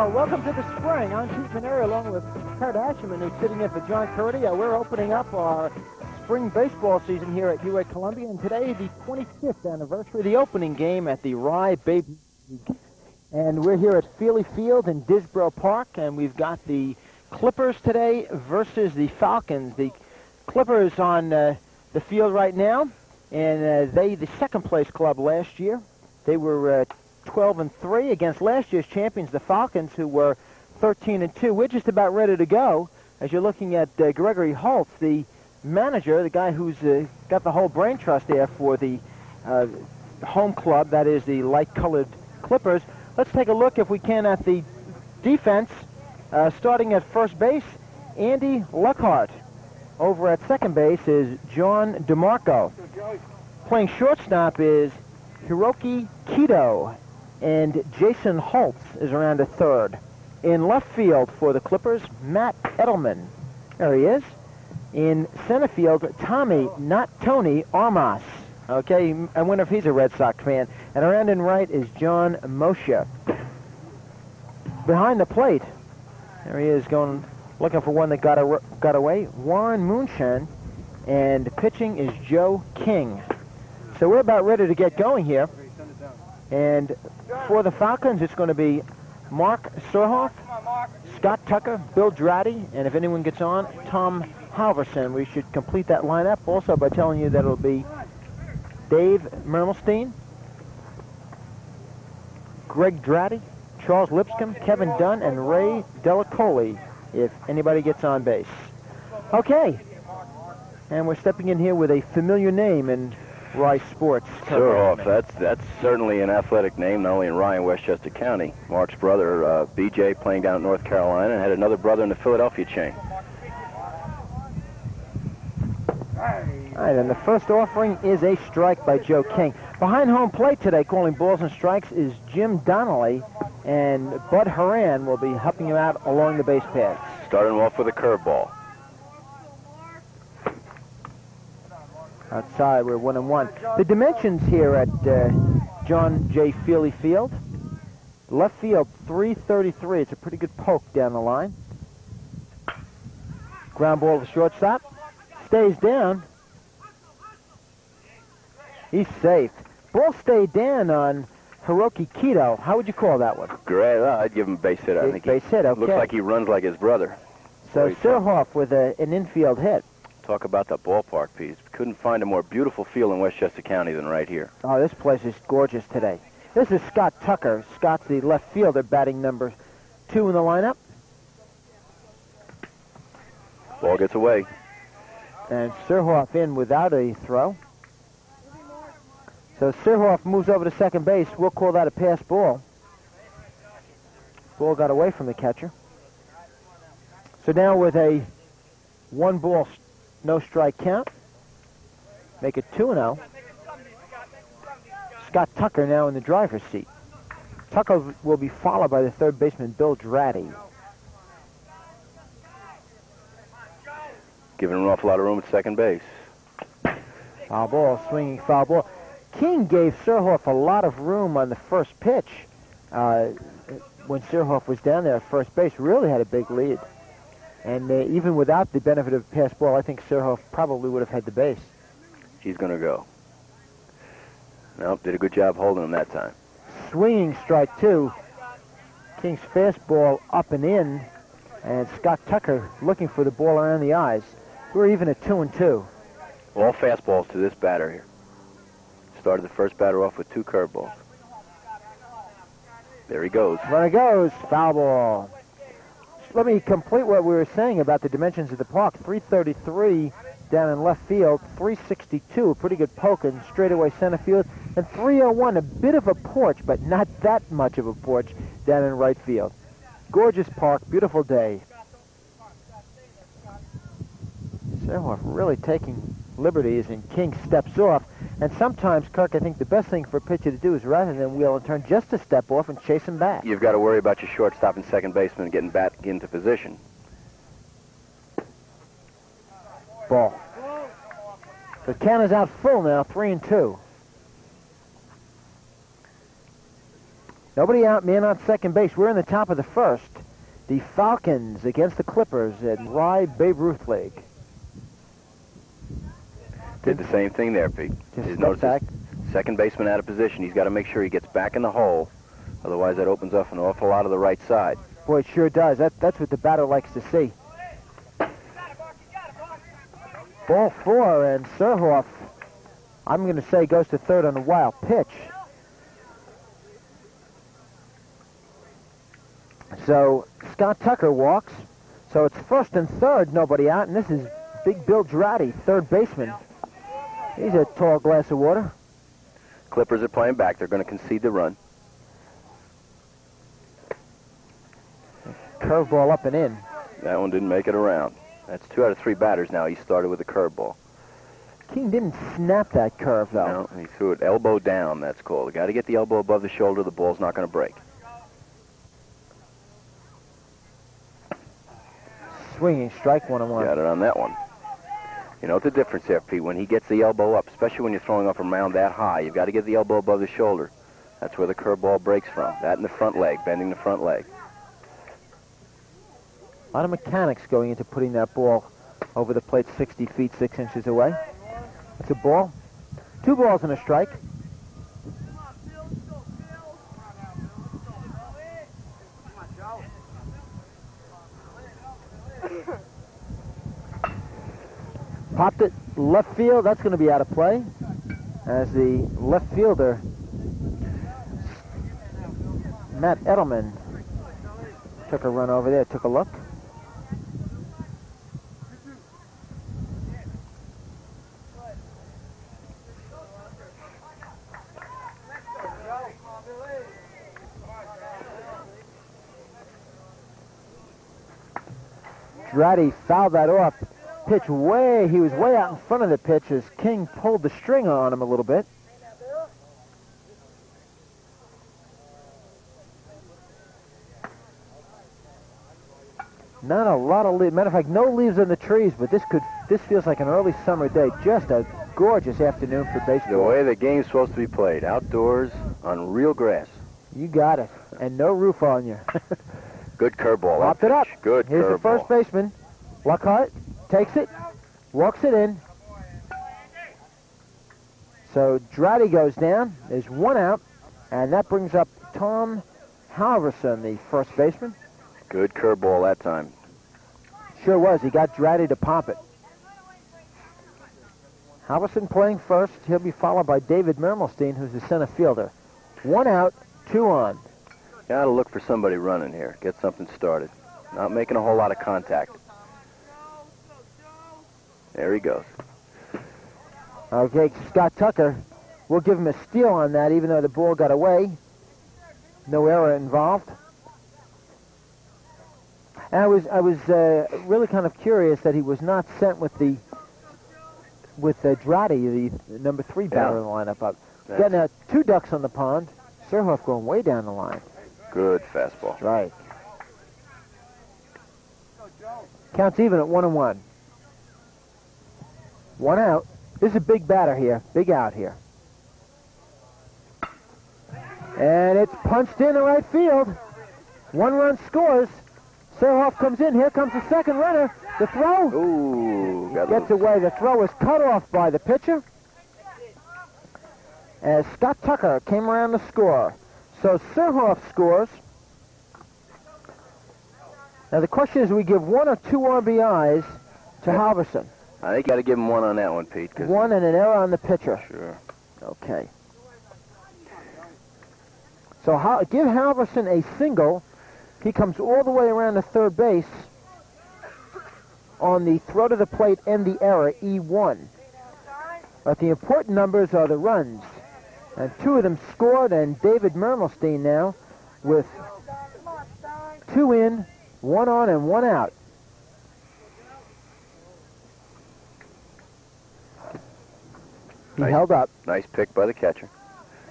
Welcome to the spring. I'm Pete Maneri along with Kurt Asherman, who's sitting in for John Curdy. We're opening up our spring baseball season here at UA Columbia, and today the 25th anniversary of the opening game at the Rye Babe League. And we're here at Feely Field in Disbro Park, and we've got the Clippers today versus the Falcons. The Clippers on the field right now, and the second-place club last year. They were 12-3 against last year's champions, the Falcons, who were 13-2. We're just about ready to go. As you're looking at Gregory Holtz, the manager, the guy who's got the whole brain trust there for the home club, that is the light-colored Clippers. Let's take a look, if we can, at the defense. Starting at first base, Andy Luckhart. Over at second base is John DeMarco. Playing shortstop is Hiroki Kido, and Jason Holtz is around at third. In left field for the Clippers, Matt Edelman. There he is. In center field, Tommy, not Tony, Armas. Okay, I wonder if he's a Red Sox fan. And around in right is John Moshe. Behind the plate, there he is going, looking for one that got away, Warren Moonshine, and pitching is Joe King. So we're about ready to get going here. And for the Falcons, it's going to be Mark Surhoff, Scott Tucker, Bill Dratty, and if anyone gets on, Tom Halverson. We should complete that lineup also by telling you that it'll be Dave Mermelstein, Greg Dratty, Charles Lipscomb, Kevin Dunn, and Ray Delacoli, if anybody gets on base. Okay, and we're stepping in here with a familiar name in Rye Sports. Surhoff, that's certainly an athletic name, not only in Rye and Westchester County. Mark's brother, BJ, playing down at North Carolina, and had another brother in the Philadelphia chain. All right, and the first offering is a strike by Joe King. Behind home plate today, calling balls and strikes, is Jim Donnelly, and Bud Horan will be helping him out along the base paths. Starting him off with a curveball. Outside, we're 1-1. The dimensions here at John J. Feely Field. Left field, 333. It's a pretty good poke down the line. Ground ball to shortstop. Stays down. He's safe. Ball stayed down on Hiroki Kido. How would you call that one? Great. I'd give him a base hit. I think base hit, okay. Looks like he runs like his brother. So Surhoff with an infield hit. Talk about the ballpark piece. Couldn't find a more beautiful field in Westchester County than right here. Oh, this place is gorgeous today. This is Scott Tucker. Scott's the left fielder, batting number 2 in the lineup. Ball gets away. And Surhoff in without a throw. So Surhoff moves over to second base. We'll call that a pass ball. Ball got away from the catcher. So now with a 1-ball, no strike count, make it 2-0. Scott Tucker now in the driver's seat. Tucker will be followed by the third baseman, Bill Dratty. Giving him an awful lot of room at second base. Foul ball, swinging foul ball. King gave Surhoff a lot of room on the first pitch when Surhoff was down there at first base. Really had a big lead. And even without the benefit of pass ball, I think Surhoff probably would have had the base. He's going to go. Nope, did a good job holding him that time. Swinging strike 2. King's fastball up and in, and Scott Tucker looking for the ball around the eyes. We're even at 2-2. All fastballs to this batter here. Started the first batter off with 2 curveballs. There he goes. Runner goes. Foul ball. Let me complete what we were saying about the dimensions of the park. 333 down in left field, 362, a pretty good poke in straightaway center field, and 301, a bit of a porch, but not that much of a porch down in right field. Gorgeous park, beautiful day. Surhoff really taking liberties, and King steps off. And sometimes, Kirk, I think the best thing for a pitcher to do is, rather than wheel and turn, just to step off and chase him back. You've got to worry about your shortstop and second baseman getting back into position. Ball. The count is out full now, 3-2. Nobody out, man on second base. We're in the top of the first. The Falcons against the Clippers at Rye Babe Ruth League. Did the same thing there, Pete. Just step back. Second baseman out of position. He's got to make sure he gets back in the hole. Otherwise, that opens up an awful lot of the right side. Boy, it sure does. That's what the batter likes to see. Ball 4, and Surhoff, I'm going to say, goes to third on a wild pitch. So Scott Tucker walks. So it's first and third, nobody out, and this is Big Bill Girardi, third baseman. He's a tall glass of water. Clippers are playing back. They're going to concede the run. Curveball up and in. That one didn't make it around. That's 2 out of 3 batters now. He started with a curveball. King didn't snap that curve, though. No, he threw it elbow down, that's called. You got to get the elbow above the shoulder. The ball's not going to break. Swinging strike, 1-1. Got it on that one. You know what the difference there, Pete? When he gets the elbow up, especially when you're throwing up from around that high, you've got to get the elbow above the shoulder. That's where the curveball breaks from. That and the front leg, bending the front leg. A lot of mechanics going into putting that ball over the plate 60 feet, 6 inches away. It's a ball. 2 balls and a strike. Popped it left field. That's going to be out of play as the left fielder, Matt Edelman, took a run over there, took a look. Girardi fouled that off. Pitch he was way out in front of the pitch as King pulled the string on him a little bit. Not a lot of leaves. Matter of fact, no leaves on the trees, but this feels like an early summer day. Just a gorgeous afternoon for baseball. The way the game's supposed to be played, outdoors on real grass. You got it, and no roof on you. Good curveball. Popped it up. Good curveball. Here's the first baseman. Lockhart takes it, walks it in. So Girardi goes down. There's 1 out, and that brings up Tom Halverson, the first baseman. Good curveball that time. Sure was. He got Girardi to pop it. Halverson playing first. He'll be followed by David Mermelstein, who's the center fielder. 1 out, 2 on. Got to look for somebody running here. Get something started. Not making a whole lot of contact. There he goes. Okay, Scott Tucker. We'll give him a steal on that, even though the ball got away. No error involved. And I was really kind of curious that he was not sent with Girardi, the number 3 batter in the lineup. Getting 2 ducks on the pond. Surhoff going way down the line. Good fastball. Right. Counts even at 1-1. 1 out. This is a big batter here. Big out here. And it's punched in the right field. 1 run scores. Surhoff comes in. Here comes the second runner. The throw. Ooh. Gets away. The throw is cut off by the pitcher. As Scott Tucker came around to score. So Surhoff scores. Now the question is, we give 1 or 2 RBIs to Halverson. I think you got to give him 1 on that one, Pete. 1 and an error on the pitcher. Sure. Okay. So give Halverson a single. He comes all the way around to third base on the throw to the plate and the error, E1. But the important numbers are the runs. And 2 of them scored, and David Mermelstein now with 2 in, 1 on, and 1 out. He held up. Nice pick by the catcher.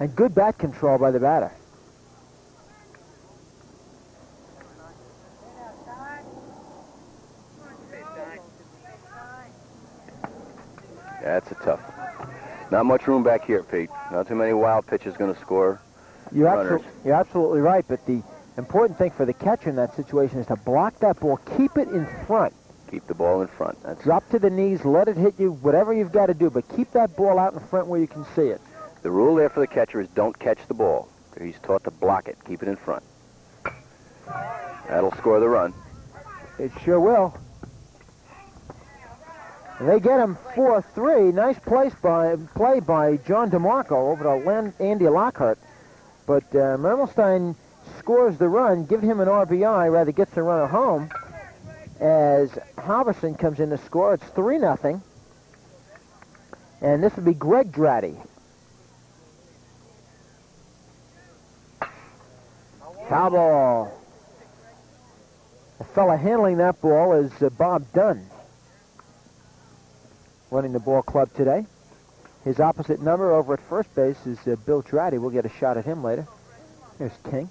And good bat control by the batter. That's a tough one. Not much room back here, Pete. Not too many wild pitches going to score. runners. You're absolutely right, but the important thing for the catcher in that situation is to block that ball, keep it in front. Keep the ball in front. Drop to the knees, let it hit you, whatever you've got to do, but keep that ball out in front where you can see it. The rule there for the catcher is don't catch the ball. He's taught to block it, keep it in front. That'll score the run. It sure will. And they get him 4-3. Nice play by John DeMarco over to Andy Lockhart. But Mermelstein scores the run, give him an RBI, rather gets the runner home. As Halverson comes in to score, it's 3-0. And this would be Greg Dratty. Foul ball. The fella handling that ball is Bob Dunn, running the ball club today. His opposite number over at first base is Bill Dratty. We'll get a shot at him later. Here's King.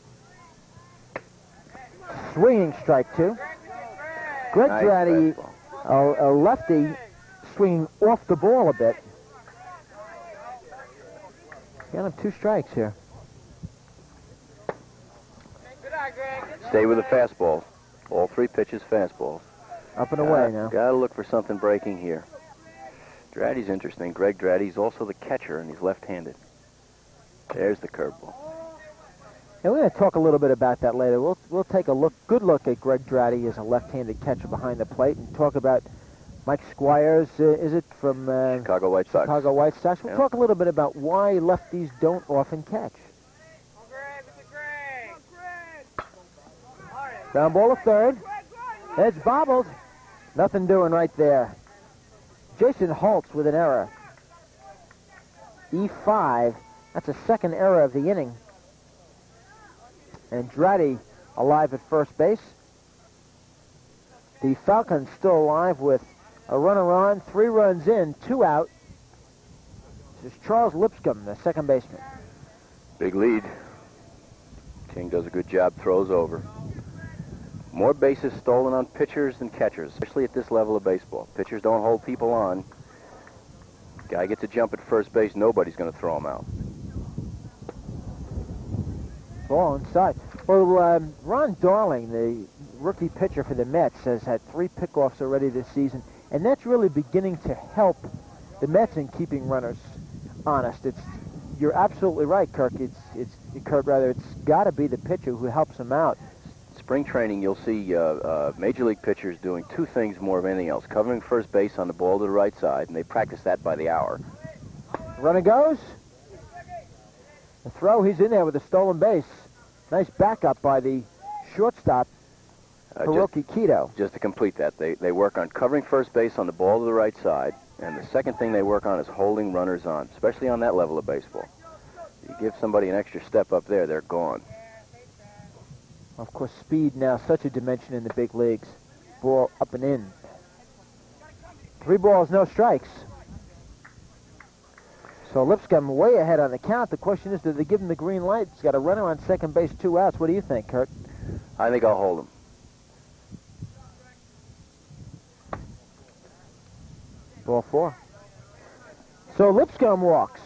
Swinging strike two. Greg Dratty, a lefty, swinging off the ball a bit. Got him 2 strikes here. Stay with the fastballs. All 3 pitches fastballs. Up and away now. Got to look for something breaking here. Dratty's interesting. Greg Dratty's also the catcher, and he's left-handed. There's the curveball. And we're going to talk a little bit about that later. We'll take a good look at Greg Dratty as a left-handed catcher behind the plate and talk about Mike Squires, is it, from Chicago White Sox. Chicago White Sox. We'll talk a little bit about why lefties don't often catch. Ground ball to third. Edge bobbled. Nothing doing right there. Jason Holtz with an error. E5. That's a second error of the inning. And Dratty alive at first base. The Falcons still alive with a runner on, 3 runs in, 2 out. This is Charles Lipscomb, the second baseman. Big lead. King does a good job, throws over. More bases stolen on pitchers than catchers, especially at this level of baseball. Pitchers don't hold people on. Guy gets a jump at first base, nobody's going to throw him out. Ball inside. Well, Ron Darling, the rookie pitcher for the Mets, has had 3 pickoffs already this season, and that's really beginning to help the Mets in keeping runners honest. You're absolutely right, Kirk. It's got to be the pitcher who helps them out. Spring training, you'll see Major League pitchers doing 2 things more of anything else. Covering first base on the ball to the right side, and they practice that by the hour. Runner goes. The throw, he's in there with a stolen base. Nice backup by the shortstop, Hiroki Kito. Just to complete that, they work on covering first base on the ball to the right side, and the second thing they work on is holding runners on, especially on that level of baseball. You give somebody an extra step up there, they're gone. Of course, speed now such a dimension in the big leagues. Ball up and in. 3 balls, no strikes. So Lipscomb way ahead on the count. The question is, do they give him the green light? He's got a runner on second base, 2 outs. What do you think, Kurt? I think I'll hold him. Ball 4. So Lipscomb walks.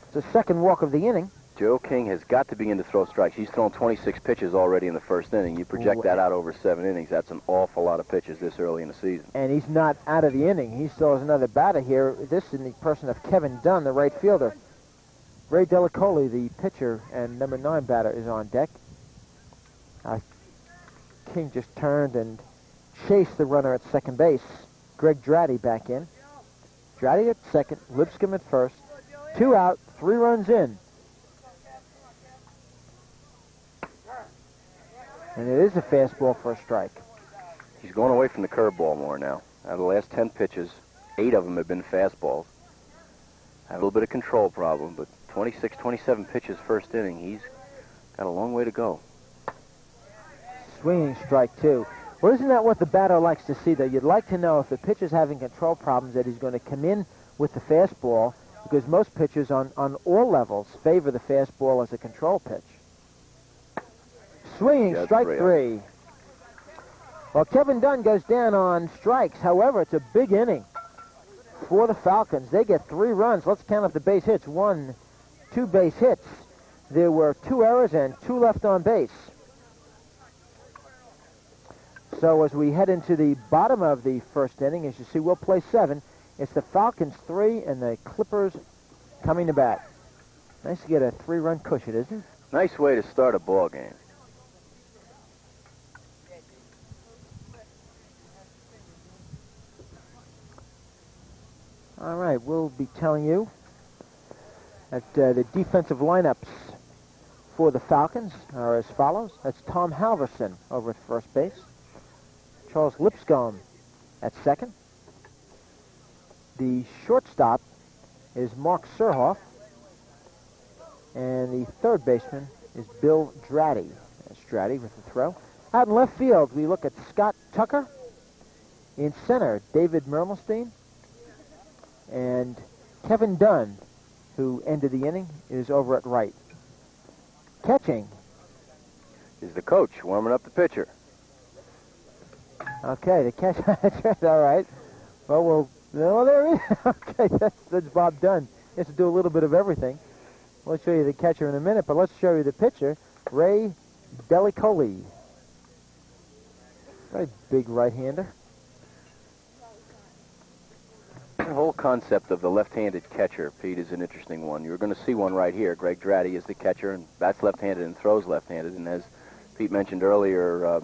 It's the second walk of the inning. Joe King has got to begin to throw strikes. He's thrown 26 pitches already in the first inning. You project that out over 7 innings. That's an awful lot of pitches this early in the season. And he's not out of the inning. He still has another batter here. This is in the person of Kevin Dunn, the right fielder. Ray Delacoli, the pitcher, and number 9 batter is on deck. King just turned and chased the runner at second base. Greg Dratty back in. Dratty at second, Lipscomb at first. 2 out, 3 runs in. And it is a fastball for a strike. He's going away from the curveball more now. Out of the last 10 pitches, 8 of them have been fastballs. Had a little bit of control problem, but 26, 27 pitches first inning, he's got a long way to go. Swinging strike 2. Well, isn't that what the batter likes to see, though? You'd like to know if the pitcher's having control problems that he's going to come in with the fastball, because most pitchers on all levels favor the fastball as a control pitch. Swinging, strike 3. Well, Kevin Dunn goes down on strikes. However, it's a big inning. for the Falcons. They get 3 runs. Let's count up the base hits. 1, 2 base hits. There were 2 errors and 2 left on base. So as we head into the bottom of the first inning, as you see, we'll play 7. It's the Falcons 3 and the Clippers coming to bat. Nice to get a 3-run cushion, isn't it? Nice way to start a ball game. All right, we'll be telling you that the defensive lineups for the Falcons are as follows. That's Tom Halverson over at first base. Charles Lipscomb at second. The shortstop is Mark Surhoff. And the third baseman is Bill Dratty. That's Dratty with the throw. Out in left field, we look at Scott Tucker. In center, David Mermelstein. And Kevin Dunn, who ended the inning, is over at right. Catching is the coach warming up the pitcher. Okay, the catch. That's right. All right. Well, there he is. Okay, that's Bob Dunn. He has to do a little bit of everything. We'll show you the catcher in a minute, but let's show you the pitcher, Ray Delicoli. Very big right-hander. The whole concept of the left-handed catcher, Pete, is an interesting one. You're going to see one right here. Greg Dratty is the catcher, and bats left-handed and throws left-handed. And as Pete mentioned earlier,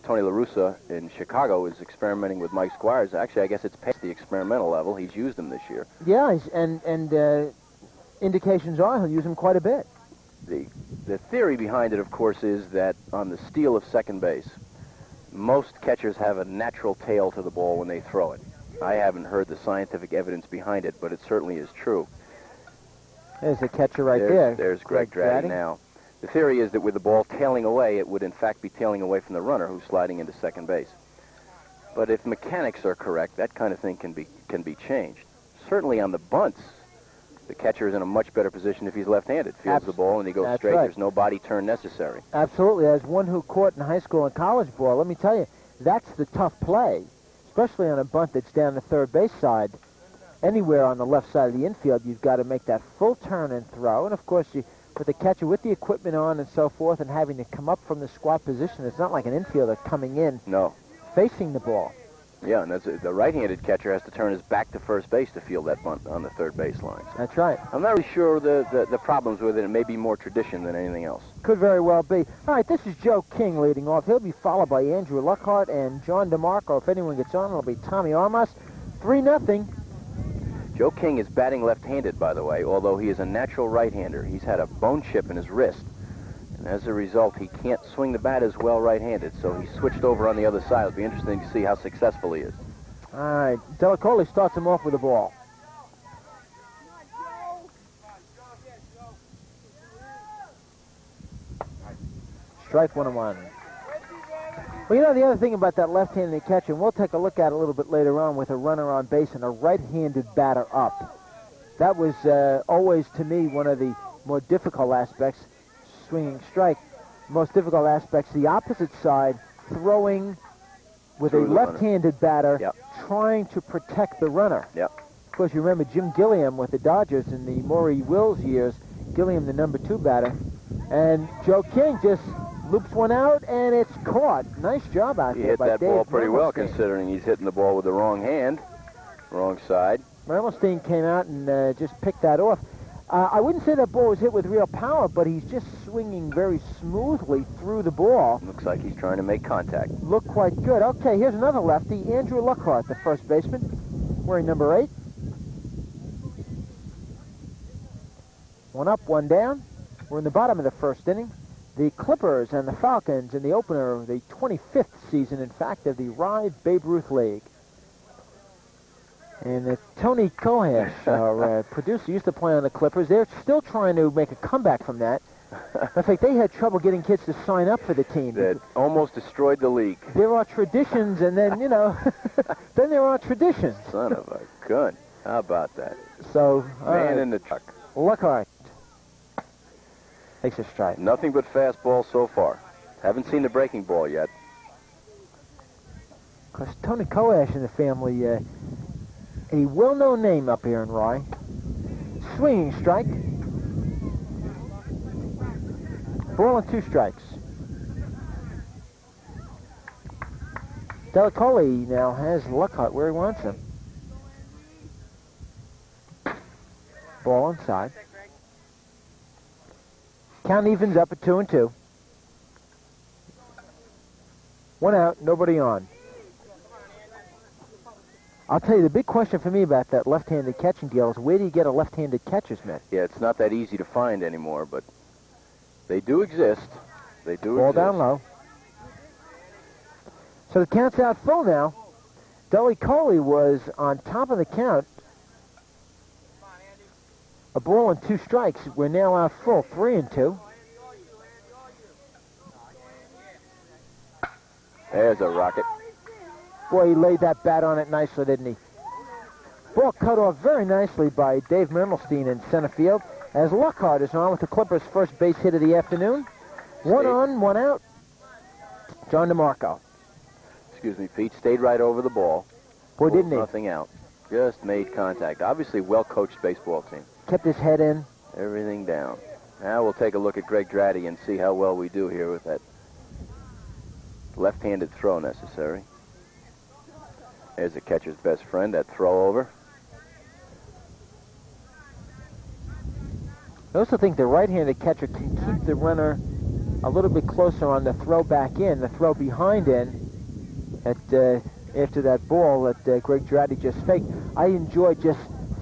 Tony La Russa in Chicago is experimenting with Mike Squires. Actually, I guess it's past the experimental level. He's used him this year. Yeah, and indications are he'll use him quite a bit. The theory behind it, of course, is that on the steal of second base, most catchers have a natural tail to the ball when they throw it. I haven't heard the scientific evidence behind it, but it certainly is true. There's the catcher right there. There's Greg Dratty now. The theory is that with the ball tailing away, it would in fact be tailing away from the runner who's sliding into second base. But if mechanics are correct, that kind of thing can be changed. Certainly on the bunts, the catcher is in a much better position if he's left-handed. Fields the ball and he goes straight. Right. There's no body turn necessary. Absolutely. As one who caught in high school and college ball, let me tell you, that's the tough play, especially on a bunt that's down the third base side. Anywhere on the left side of the infield, you've got to make that full turn and throw. And, of course, with the catcher with the equipment on and so forth and having to come up from the squat position, it's not like an infielder coming in facing the ball. Yeah, and the right-handed catcher has to turn his back to first base to field that bunt on the third base line. So that's right. I'm not really sure the problems with it. It may be more tradition than anything else. Could very well be. All right, this is Joe King leading off. He'll be followed by Andrew Luckhart and John DeMarco. If anyone gets on, it'll be Tommy Armas. 3-0. Joe King is batting left-handed, by the way, although he is a natural right-hander. He's had a bone chip in his wrist. And as a result, he can't swing the bat as well right-handed, so he switched over on the other side. It'll be interesting to see how successful he is. All right, Delicoli starts him off with the ball. Strike 1-1. Well, you know, the other thing about that left-handed catcher, and we'll take a look at it a little bit later on with a runner on base and a right-handed batter up. That was always, to me, one of the more difficult aspects. Swinging strike, most difficult aspects, the opposite side, throwing with a left-handed batter, trying to protect the runner. Yep. Of course, you remember Jim Gilliam with the Dodgers in the Maury Wills years, Gilliam the number 2 batter, and Joe King just loops one out, and it's caught. Nice job out there by Dave. He hit that ball pretty well, considering he's hitting the ball with the wrong hand, wrong side. Mermelstein came out and just picked that off. I wouldn't say that ball was hit with real power, but he's just swinging very smoothly through the ball. Looks like he's trying to make contact. Looked quite good. Okay, here's another lefty, Andrew Luckhart, the first baseman, wearing number 8. 1 up, 1 down. We're in the bottom of the first inning. The Clippers and the Falcons in the opener, the 25th season, in fact, of the Rye Babe Ruth League. And Tony Kohash, our producer, used to play on the Clippers. They're still trying to make a comeback from that. In fact, they had trouble getting kids to sign up for the team. That almost destroyed the league. There are traditions, and then, you know, then there are traditions. Son of a gun. How about that? So, man in the truck. Luckhart takes a strike. Nothing but fastball so far. Haven't seen the breaking ball yet. Of course, Tony Kohash and the family a well-known name up here in Rye. Swinging strike. Ball and 2 strikes. Delicoli now has Lockhart where he wants him. Ball inside. Count evens up at 2-2. 1 out, nobody on. I'll tell you, the big question for me about that left-handed catching deal is where do you get a left-handed catcher's mitt? Yeah, it's not that easy to find anymore, but they do exist. They do Ball exist. down low. So the count's out full now. Delicoli was on top of the count. A ball and 2 strikes. We're now out full, 3-2. There's a rocket. Boy, he laid that bat on it nicely, didn't he? Ball cut off very nicely by Dave Mermelstein in center field as Lockhart is on with the Clippers' first base hit of the afternoon. 1 on, 1 out. John DeMarco. Excuse me, Pete. Stayed right over the ball. Boy, didn't he? Nothing out. Just made contact. Obviously, well-coached baseball team. Kept his head in. Everything down. Now we'll take a look at Greg Dratty and see how well we do here with that left-handed throw necessary. There's the catcher's best friend, that throw over. I also think the right-handed catcher can keep the runner a little bit closer on the throw back in, the throw behind in, after that ball that Greg Dratty just faked. I enjoy just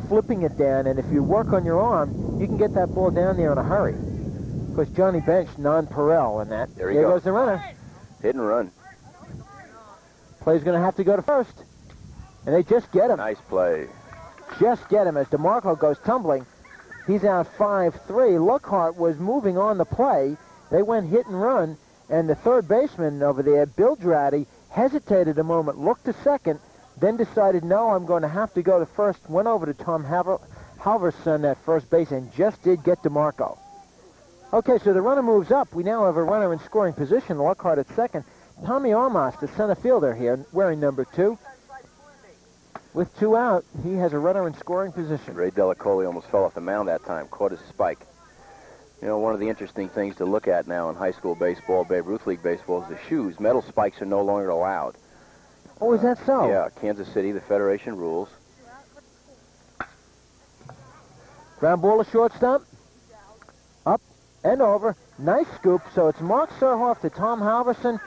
flipping it down, and if you work on your arm, you can get that ball down there in a hurry. Of course, Johnny benched non-Perel in that. There goes the runner. Hit and run. Play's going to have to go to first. And they just get him. Nice play. Just get him as DeMarco goes tumbling. He's out 5-3. Lockhart was moving on the play. They went hit and run, and the third baseman over there, Bill Dratty, hesitated a moment, looked to second, then decided, no, I'm going to have to go to first, went over to Tom Halverson at first base, and just did get DeMarco. Okay, so the runner moves up. We now have a runner in scoring position, Lockhart at second. Tommy Armas, the center fielder here, wearing number 2. With 2 out, he has a runner in scoring position. Ray Delicoli almost fell off the mound that time, caught his spike. You know, one of the interesting things to look at now in high school baseball, Babe Ruth League baseball, is the shoes. Metal spikes are no longer allowed. Oh, is that so? Yeah, Kansas City, the Federation rules. Ground ball to shortstop. Up and over. Nice scoop. So it's Mark Surhoff to Tom Halverson,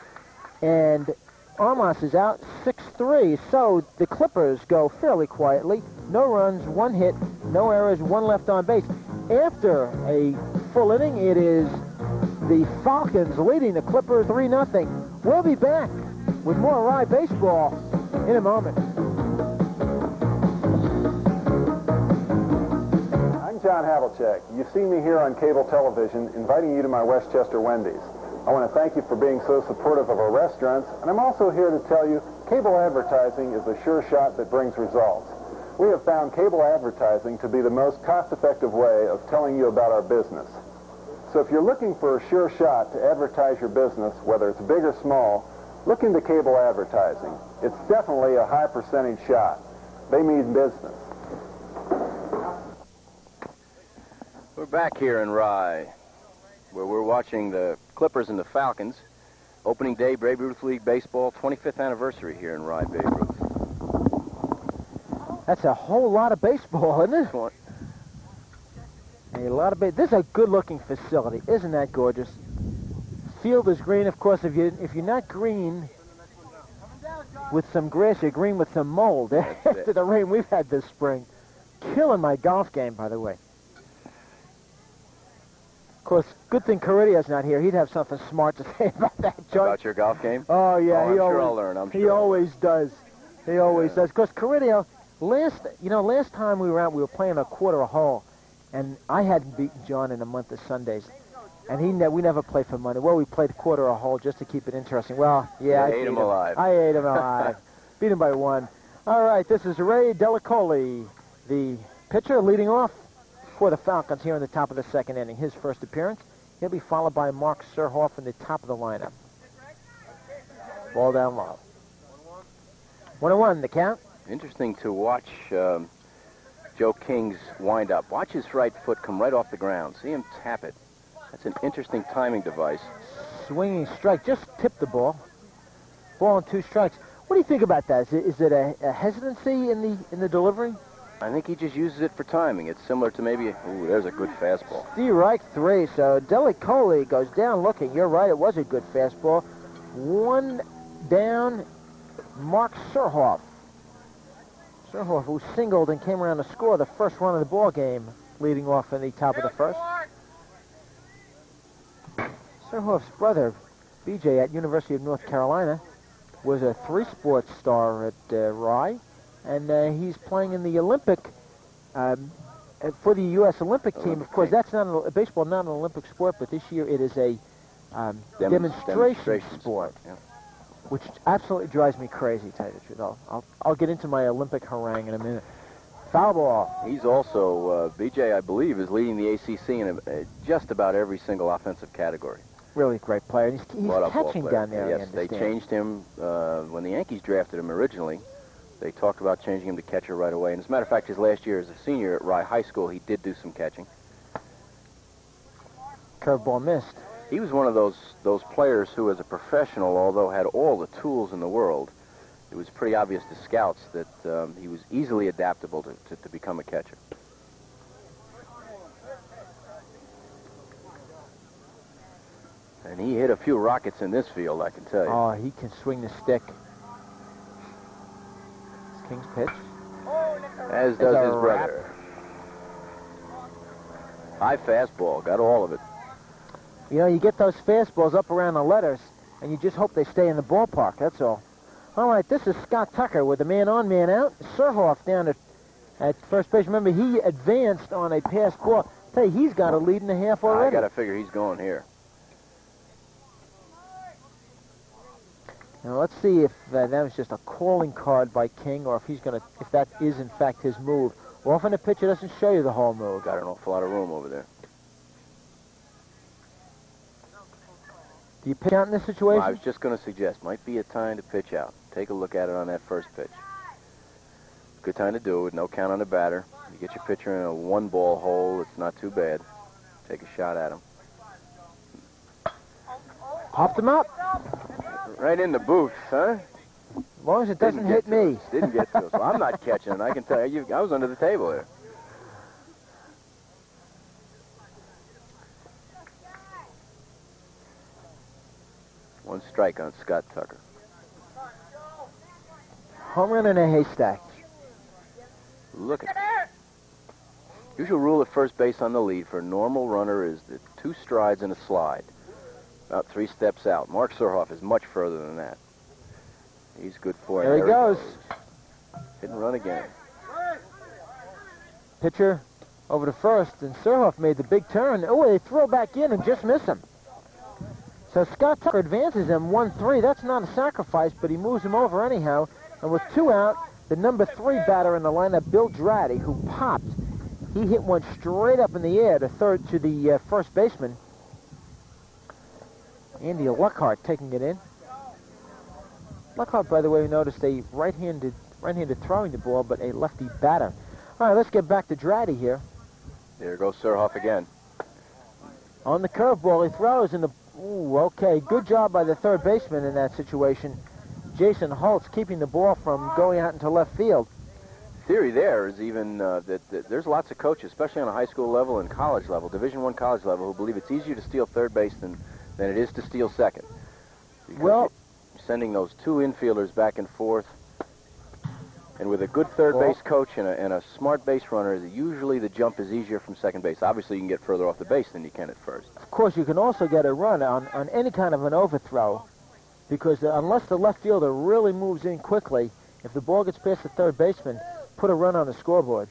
and Armas is out 6-3. So the Clippers go fairly quietly. No runs, 1 hit, no errors, 1 left on base. After a full inning, it is the Falcons leading the Clippers 3-0. We'll be back with more Rye baseball in a moment. I'm John Havlicek. You've seen me here on cable television inviting you to my Westchester Wendy's. I want to thank you for being so supportive of our restaurants, and I'm also here to tell you cable advertising is a sure shot that brings results. We have found cable advertising to be the most cost-effective way of telling you about our business. So if you're looking for a sure shot to advertise your business, whether it's big or small, look into cable advertising. It's definitely a high percentage shot. They mean business. We're back here in Rye, where we're watching the Clippers and the Falcons. Opening day, Babe Ruth League Baseball, 25th anniversary here in Rye, Babe Ruth. That's a whole lot of baseball, isn't it? A lot of baseball. This is a good-looking facility. Isn't that gorgeous? Field is green, of course. If you're not green with some grass, you're green with some mold. After the rain we've had this spring. Killing my golf game, by the way. Of course, good thing Caridio's not here. He'd have something smart to say about that, John. About your golf game? Oh, yeah. I'm sure I'll learn. He always does. He always does. Because Caridio, last time we were out, we were playing a quarter a hole, and I hadn't beaten John in a month of Sundays. And we never played for money. Well, we played a quarter a hole just to keep it interesting. Well, yeah, I ate him alive. I ate him alive. Beat him by 1. All right, this is Ray Delicoli, the pitcher leading off for the Falcons here in the top of the second inning. His first appearance. He'll be followed by Mark Surhoff in the top of the lineup. Ball down low. 1-1 the count. Interesting to watch Joe King's wind-up. Watch his right foot come right off the ground. See him tap it. That's an interesting timing device. Swinging strike. Just tipped the ball. Ball and 2 strikes. What do you think about that? Is it a hesitancy in the delivery? I think he just uses it for timing. It's similar to maybe, ooh, there's a good fastball. Strike 3. So Delicoli goes down looking. You're right, it was a good fastball. 1 down, Mark Surhoff. Surhoff, who singled and came around to score the first run of the ball game, leading off in the top of the first. Surhoff's brother, BJ, at University of North Carolina, was a 3-sport star at Rye, and he's playing in the Olympic, for the U.S. Olympic team. Of course, that's not baseball, not an Olympic sport, but this year it is a demonstration sport, yeah. Which absolutely drives me crazy, to tell you the truth. I'll get into my Olympic harangue in a minute. Foul ball. He's also, BJ, I believe, is leading the ACC in just about every single offensive category. Really great player. He's catching down there, Yes, they changed him when the Yankees drafted him originally. They talked about changing him to catcher right away. And as a matter of fact, his last year as a senior at Rye High School, he did do some catching. Curveball missed. He was one of those players who, as a professional, although had all the tools in the world, it was pretty obvious to scouts that he was easily adaptable to become a catcher. And he hit a few rockets in this field, I can tell you. Oh, he can swing the stick. It's King's pitch. As does his brother. High fastball, got all of it. You know, you get those fastballs up around the letters, and you just hope they stay in the ballpark, that's all. All right, this is Scott Tucker with a man on, man out. Surhoff down at first base. Remember, he advanced on a pass ball. Tell you, he's got a lead and a half already. I got to figure he's going here. Now let's see if that was just a calling card by King, or if that is in fact his move. Often the pitcher doesn't show you the whole move. Got an awful lot of room over there. Do you pitch out in this situation? Well, I was just going to suggest, might be a time to pitch out. Take a look at it on that first pitch. Good time to do it with no count on the batter. You get your pitcher in a 1-ball hole, it's not too bad. Take a shot at him. Hopped him up. Right in the booth, huh? As long as it doesn't hit me. Didn't get to us. Well, I'm not catching it. I can tell you, I was under the table there. One strike on Scott Tucker. Home run in a haystack. Look at that. Usual rule at first base on the lead for a normal runner is the 2 strides and a slide. About 3 steps out. Mark Surhoff is much further than that. He's good for it. There he goes. Hit and run again. Pitcher over to first, and Surhoff made the big turn. Oh, they throw back in and just miss him. So Scott Tucker advances him 1-3. That's not a sacrifice, but he moves him over anyhow. And with 2 out, the number 3 batter in the lineup, Bill Dratty, who popped. He hit one straight up in the air to the first baseman. Andy Luckhart taking it in. Luckhart, by the way, we noticed a right-handed throwing the ball, but a lefty batter. All right, let's get back to Dratty here. There goes Surhoff again. On the curveball, he throws in the... Ooh, okay. Good job by the third baseman in that situation. Jason Holtz keeping the ball from going out into left field. Theory there is even that there's lots of coaches, especially on a high school level and college level, Division I college level, who believe it's easier to steal third base than it is to steal second. Because well, you're sending those 2 infielders back and forth, and with a good third base coach and a smart base runner, usually the jump is easier from second base. Obviously, you can get further off the base than you can at first. Of course, you can also get a run on any kind of an overthrow, because unless the left fielder really moves in quickly, if the ball gets past the third baseman, put a run on the scoreboard.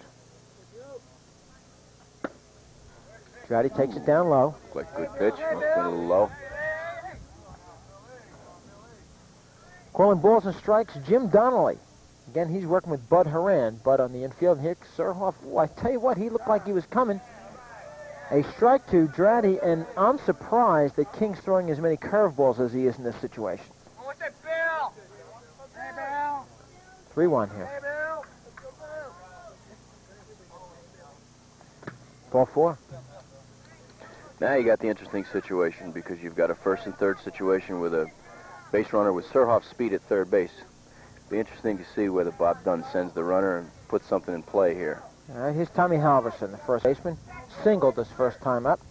Dratty takes it down low. Like good pitch, must have been a little low. Calling balls and strikes, Jim Donnelly. Again, he's working with Bud Horan. Bud on the infield. Here, Surhoff. Oh, I tell you what, he looked like he was coming. A strike to Dratty, and I'm surprised that King's throwing as many curveballs as he is in this situation. 3-1 here. Ball 4. Now you got the interesting situation because you've got a first and third situation with a base runner with Surhoff's speed at third base. Be interesting to see whether Bob Dunn sends the runner and puts something in play here. All right, here's Tommy Halverson, the first baseman. Singled his first time up.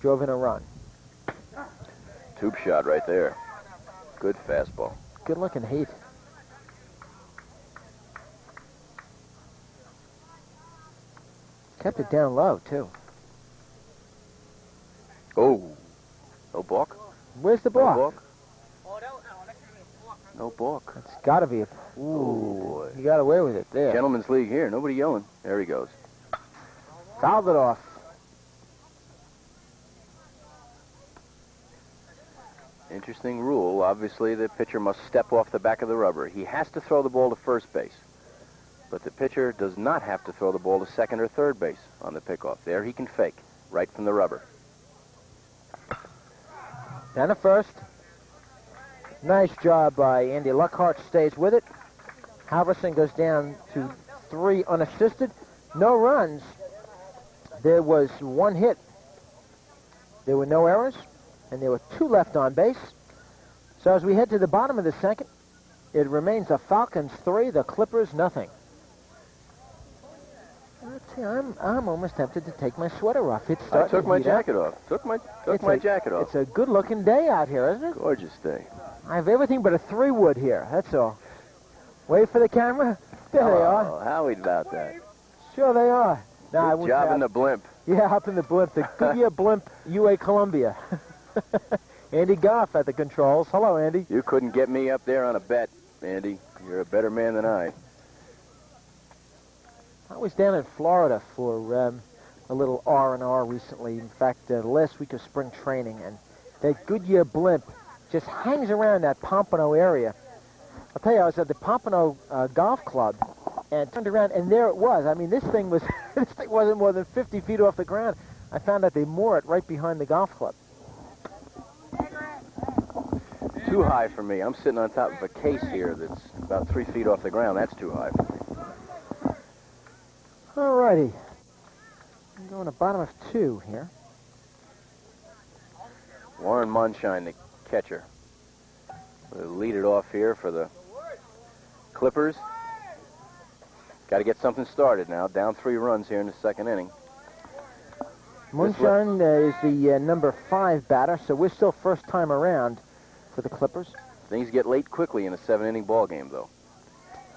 Drove in a run. Tube shot right there. Good fastball. Good looking heat. Kept it down low, too. Oh. No balk? Where's the No balk? balk? No balk. It's got to be a... Oh, boy. He got away with it there. Gentleman's league here. Nobody yelling. There he goes. Fouled it off. Interesting rule. Obviously, the pitcher must step off the back of the rubber. He has to throw the ball to first base. But the pitcher does not have to throw the ball to second or third base on the pickoff. There he can fake, right from the rubber. Down to first. Nice job by Andy. Luckhart stays with it. Halverson goes down to 3 unassisted. No runs. There was 1 hit. There were no errors. And there were 2 left on base. So as we head to the bottom of the second, it remains the Falcons 3, the Clippers nothing. Let's see, I'm almost tempted to take my sweater off. It's I took my to heat up. jacket off. Took my jacket off. It's a good-looking day out here, isn't it? Gorgeous day. I have everything but a 3-wood here. That's all. Wait for the camera. There they are. Howie about that. Sure they are. No, Good job in the blimp. Yeah, up in the blimp. The Goodyear blimp, UA Columbia. Andy Goff at the controls. Hello, Andy. You couldn't get me up there on a bet, Andy. You're a better man than I. I was down in Florida for a little R&R recently. In fact, the last week of spring training, and that Goodyear blimp just hangs around that Pompano area. I'll tell you, I was at the Pompano Golf Club and turned around, and there it was. I mean, this thing wasn't more than 50 feet off the ground. I found out they moor it right behind the golf club. Too high for me. I'm sitting on top of a case here that's about 3 feet off the ground. That's too high for me. All righty. I'm going to bottom of 2 here. Warren Monshine, the catcher. We'll lead it off here for the Clippers. Got to get something started now. Down 3 runs here in the second inning. Moonshine is the number 5 batter, so we're still first time around for the Clippers. Things get late quickly in a 7-inning ball game, though.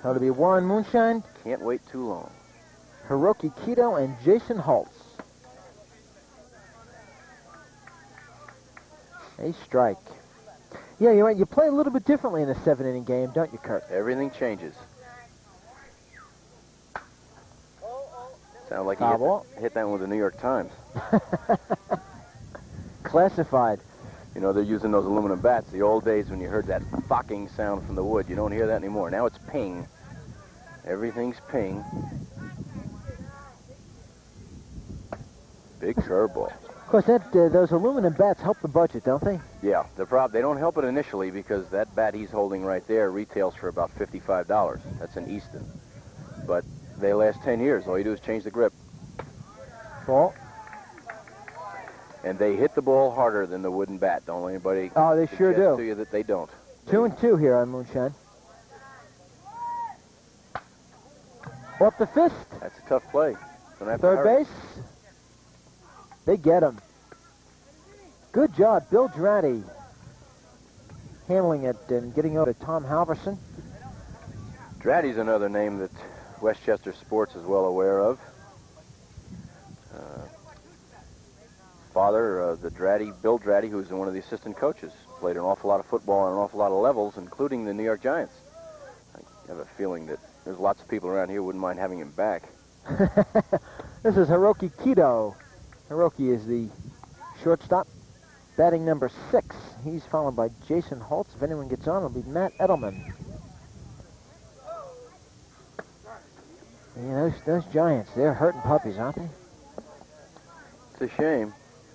So it'll be Warren Moonshine, Can't wait too long. Hiroki Kito, and Jason Holtz. A strike. Yeah, you're right. You play a little bit differently in a 7-inning game, don't you, Kurt? Everything changes. Sound like Foul you hit that one with the New York Times. Classified. You know, they're using those aluminum bats. The old days when you heard that focking sound from the wood, you don't hear that anymore. Now it's ping. Everything's ping. Big curveball. Of course, those aluminum bats help the budget, don't they? Yeah, they don't help it initially because that bat he's holding right there retails for about $55. That's an Easton. But they last 10 years. All you do is change the grip. Ball. And they hit the ball harder than the wooden bat. Don't let anybody Oh, they sure suggest do. to you that they don't. 2-2 here on Moonshine. Off the fist. That's a tough play. Gonna have to Third hurry. base. They get him. Good job, Bill Dratty. Handling it and getting over to Tom Halverson. Dratty's another name that Westchester Sports is well aware of. Father, Bill Dratty, who's one of the assistant coaches, played an awful lot of football on an awful lot of levels, including the New York Giants. I have a feeling that there's lots of people around here who wouldn't mind having him back. This is Hiroki Kito. Hiroki is the shortstop, batting number 6. He's followed by Jason Holtz. If anyone gets on, it'll be Matt Edelman. Yeah, those Giants, they're hurting puppies, aren't they? It's a shame.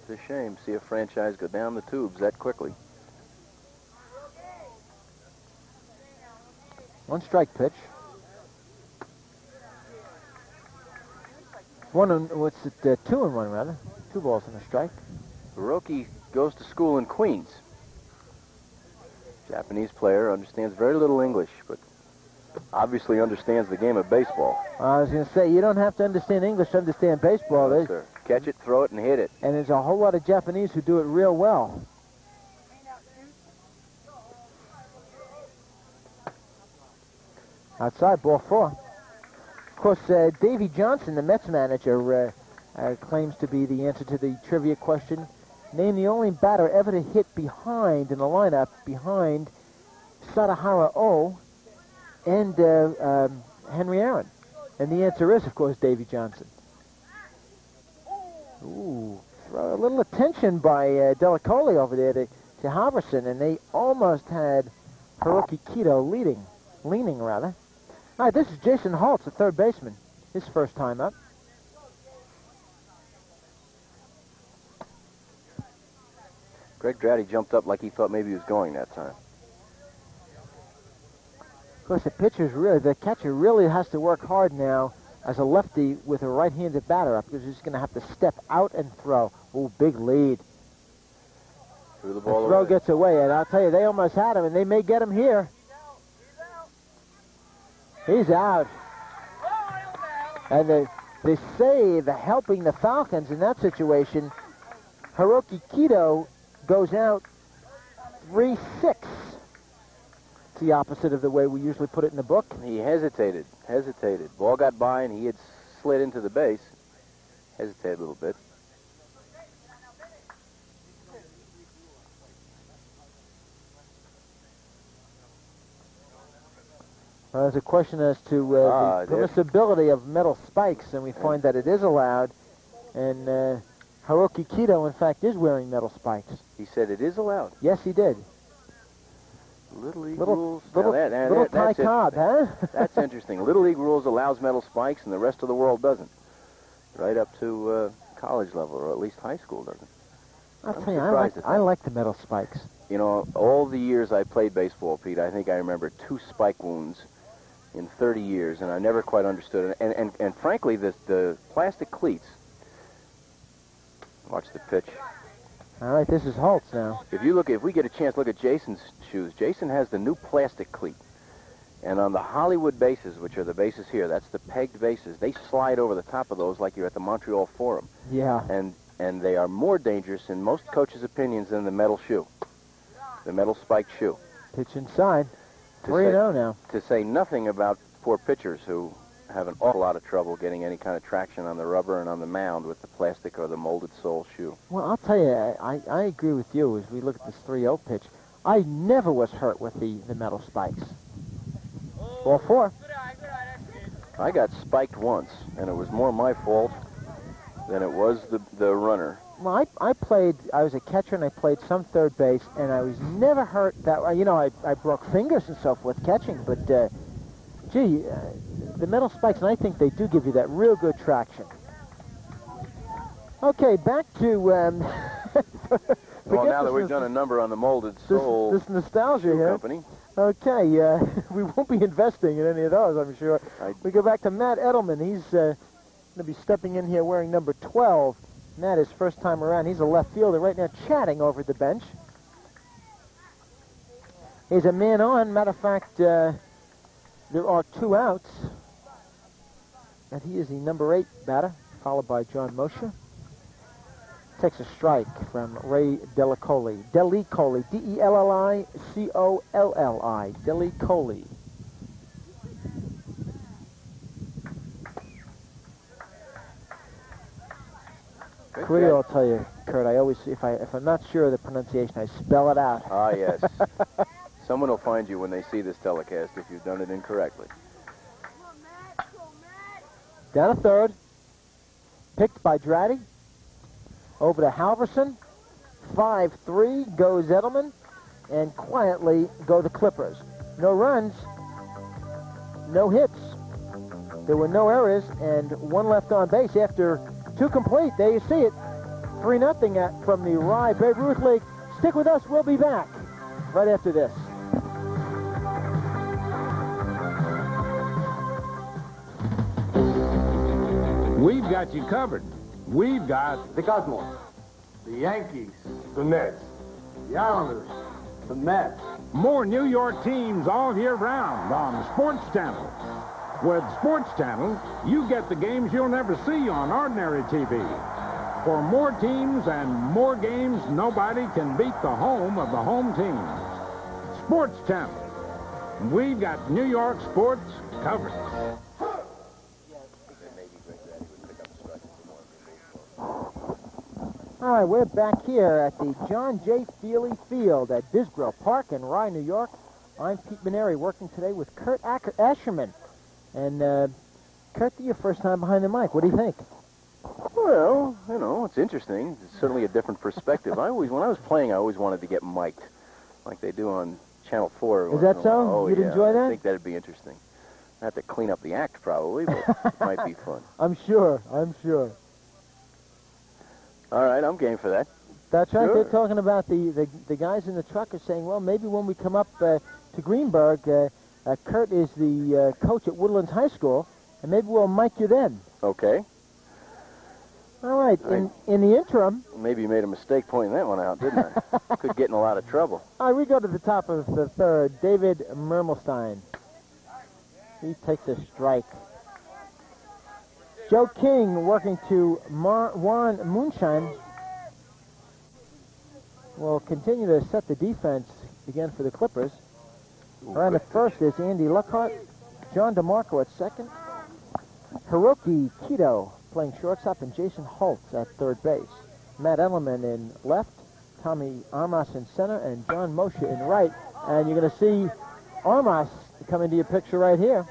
It's a shame to see a franchise go down the tubes that quickly. 1 strike pitch. What's it? 2-1 rather. 2 balls and a strike. Hiroki goes to school in Queens. Japanese player, understands very little English, but obviously understands the game of baseball. I was going to say, you don't have to understand English to understand baseball. No, sir. Catch it, throw it, and hit it. And there's a whole lot of Japanese who do it real well. Outside, ball 4. Of course, Davey Johnson, the Mets manager, claims to be the answer to the trivia question. Name the only batter ever to hit behind in the lineup, behind Sadahara O and Henry Aaron. And the answer is, of course, Davey Johnson. Ooh, a little attention by Delacoli over there to Halverson, and they almost had Hiroki Kito leaning rather. All right, this is Jason Holtz, the third baseman, his first time up. Greg Dratty jumped up like he thought maybe he was going that time. Of course, the catcher really has to work hard now as a lefty with a right-handed batter up, because he's going to have to step out and throw. Ooh, big lead. Threw the ball throw away. Gets away, and I'll tell you, they almost had him, and they may get him here. He's out. And they say helping the Falcons in that situation, Hiroki Kito goes out 3-6. It's the opposite of the way we usually put it in the book. He hesitated. Ball got by, and he had slid into the base. Hesitated a little bit. There's a question as to the permissibility of metal spikes, and we find that it is allowed. And Hiroki Kito, in fact, is wearing metal spikes. He said it is allowed. Yes, he did. Little League rules. Little Ty Cobb, huh? That's interesting. Little League rules allows metal spikes, and the rest of the world doesn't. Right up to college level, or at least high school doesn't. I'll tell you, I like the metal spikes. You know, all the years I played baseball, Pete, I think I remember 2 spike wounds in 30 years, and I never quite understood it. And frankly, the plastic cleats. Watch the pitch. All right, this is Holtz now. If we get a chance, look at Jason's shoes. Jason has the new plastic cleat. And on the Hollywood bases, which are the bases here, that's the pegged bases, they slide over the top of those like you're at the Montreal Forum. Yeah. And they are more dangerous in most coaches' opinions than the metal shoe. The metal spiked shoe. Pitch inside. 3-0 now. To say nothing about poor pitchers who have an awful lot of trouble getting any kind of traction on the rubber and on the mound with the plastic or the molded sole shoe. Well, I'll tell you, I agree with you as we look at this 3-0 pitch. I never was hurt with the metal spikes. Ball 4. I got spiked once, and it was more my fault than it was the runner. Well, I was a catcher, and I played some third base, and I was never hurt that, you know, I broke fingers and so forth catching, but, gee, the metal spikes, and I think they do give you that real good traction. Okay, back to, well, now that we've done a number on the molded sole this nostalgia here. company. Okay, we won't be investing in any of those, I'm sure. We go back to Matt Edelman. He's going to be stepping in here wearing number 12. Matt, his first time around, he's a left fielder right now chatting over at the bench. He's a man on. Matter of fact, there are 2 outs. And he is the number 8 batter, followed by John Mosher. Takes a strike from Ray Delicoli. Delicoli, D-E-L-L-I-C-O-L-L-I. Delicoli. Really, I'll tell you, Kurt, I always, if I'm not sure of the pronunciation, I spell it out. Ah, yes. Someone will find you when they see this telecast if you've done it incorrectly. Down to third. Picked by Dratty. Over to Halverson. 5-3 goes Edelman. And quietly go the Clippers. No runs. No hits. There were no errors. And 1 left on base after 2 complete. There you see it. 3-0 from the Rye Babe Ruth League. Stick with us. We'll be back right after this. We've we've got you covered. We've got the Cosmos, the Yankees, the Nets, the Islanders, the Mets. more New York teams all year round on Sports Channel. With Sports Channel, you get the games you'll never see on ordinary TV. For more teams and more games, nobody can beat the home of the home team. Sports Channel. We've got New York sports covered. All right, we're back here at the John J. Feely Field at Disbro Park in Rye, New York. I'm Pete Maneri, working today with Kurt Asherman. And, Kurt, your first time behind the mic. What do you think? Well, you know, it's interesting. It's certainly a different perspective. When I was playing, I always wanted to get mic'd, like they do on Channel 4. Is that so? Oh, You'd yeah. enjoy that? I think that'd be interesting. I have to clean up the act, probably, but it might be fun. I'm sure. All right, I'm game for that. That's right. Sure. They're talking about the guys in the truck are saying, well, maybe when we come up to Greenberg, Kurt is the coach at Woodlands High School, and maybe we'll mic you then. Okay. All right. In the interim... Maybe you made a mistake pointing that one out, didn't I? Could get in a lot of trouble. All right, we go to the top of the third. David Mermelstein. He takes a strike. Joe King working to Juan Moonshine will continue to set the defense again for the Clippers. Around at first is Andy Luckhart, John DeMarco at second, Hiroki Kido playing shortstop, and Jason Holtz at third base. Matt Ellerman in left, Tommy Armas in center, and John Moshe in right. And you're going to see Armas come into your picture right here.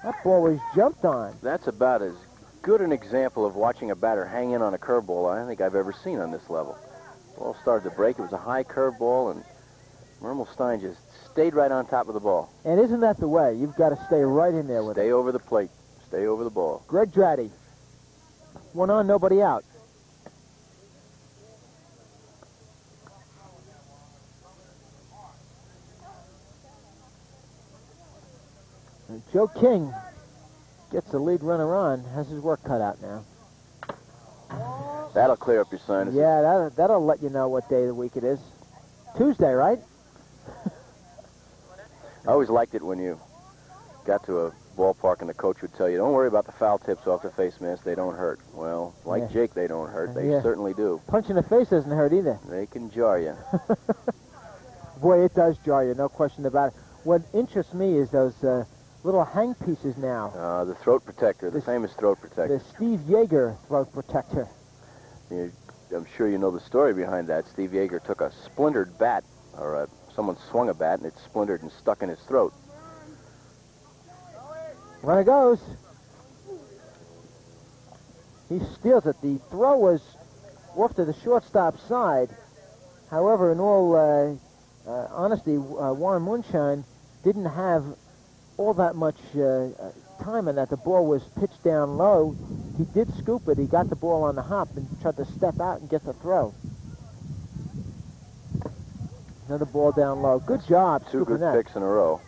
That ball was jumped on. That's about as good an example of watching a batter hang in on a curveball I think I've ever seen on this level. Ball started to break. It was a high curveball, and Mermelstein just stayed right on top of the ball. And isn't that the way? You've got to stay right in there with it. Stay over the plate. Stay over the ball. Greg Dratty. One on, nobody out. And Joe King gets the lead runner on, has his work cut out now. That'll clear up your sinuses. Yeah, that'll let you know what day of the week it is. Tuesday, right? I always liked it when you got to a ballpark and the coach would tell you, don't worry about the foul tips off the face mask, they don't hurt. Well, like Yeah. Jake, they don't hurt. They Yeah. certainly do. Punch in the face doesn't hurt either. They can jar you. Boy, it does jar you, no question about it. What interests me is those little hang pieces now. The throat protector, the famous throat protector. The Steve Yeager throat protector. I'm sure you know the story behind that. Steve Yeager took a splintered bat, or someone swung a bat, and it splintered and stuck in his throat. Runner goes. He steals it. The throw was off to the shortstop side. However, in all honesty, Warren Moonshine didn't have all that much time in that. The ball was pitched down low. He did scoop it. He got the ball on the hop and tried to step out and get the throw. Another ball down low. Good job Two scooping good that. picks in a row.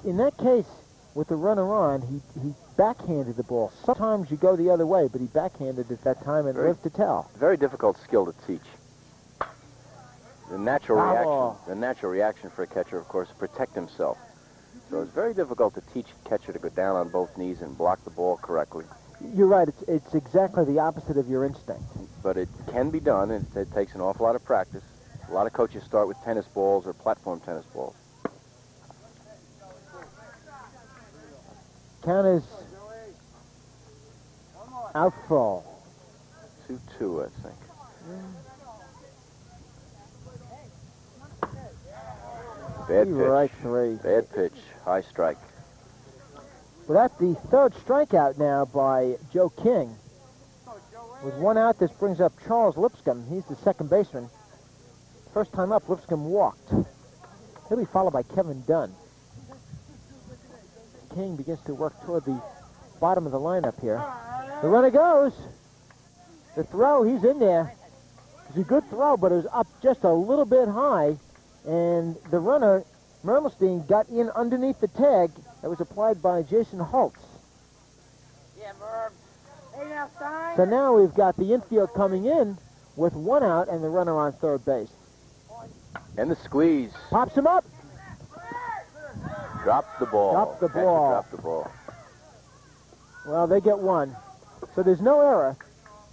In that case, with the runner on, he backhanded the ball. Sometimes you go the other way, but he backhanded it that time and lived to tell. Very difficult skill to teach. The natural Foul. reaction for a catcher, of course, is to protect himself. So it's very difficult to teach a catcher to go down on both knees and block the ball correctly. You're right. It's exactly the opposite of your instinct. But it can be done, and it takes an awful lot of practice. A lot of coaches start with tennis balls or platform tennis balls. Count is out full. 2-2, I think. Bad pitch. Right, three. Bad pitch. High strike. Well, that's the third strikeout now by Joe King. With one out, this brings up Charles Lipscomb. He's the second baseman. First time up, Lipscomb walked. He'll be followed by Kevin Dunn. King begins to work toward the bottom of the lineup here. The runner goes. The throw, he's in there. It's a good throw, but it was up just a little bit high. And the runner, Mermelstein, got in underneath the tag that was applied by Jason Holtz. So now we've got the infield coming in with one out and the runner on third base. And the squeeze. Pops him up. Dropped the ball. Dropped the Catcher ball. dropped the ball. Well, they get one. So there's no error.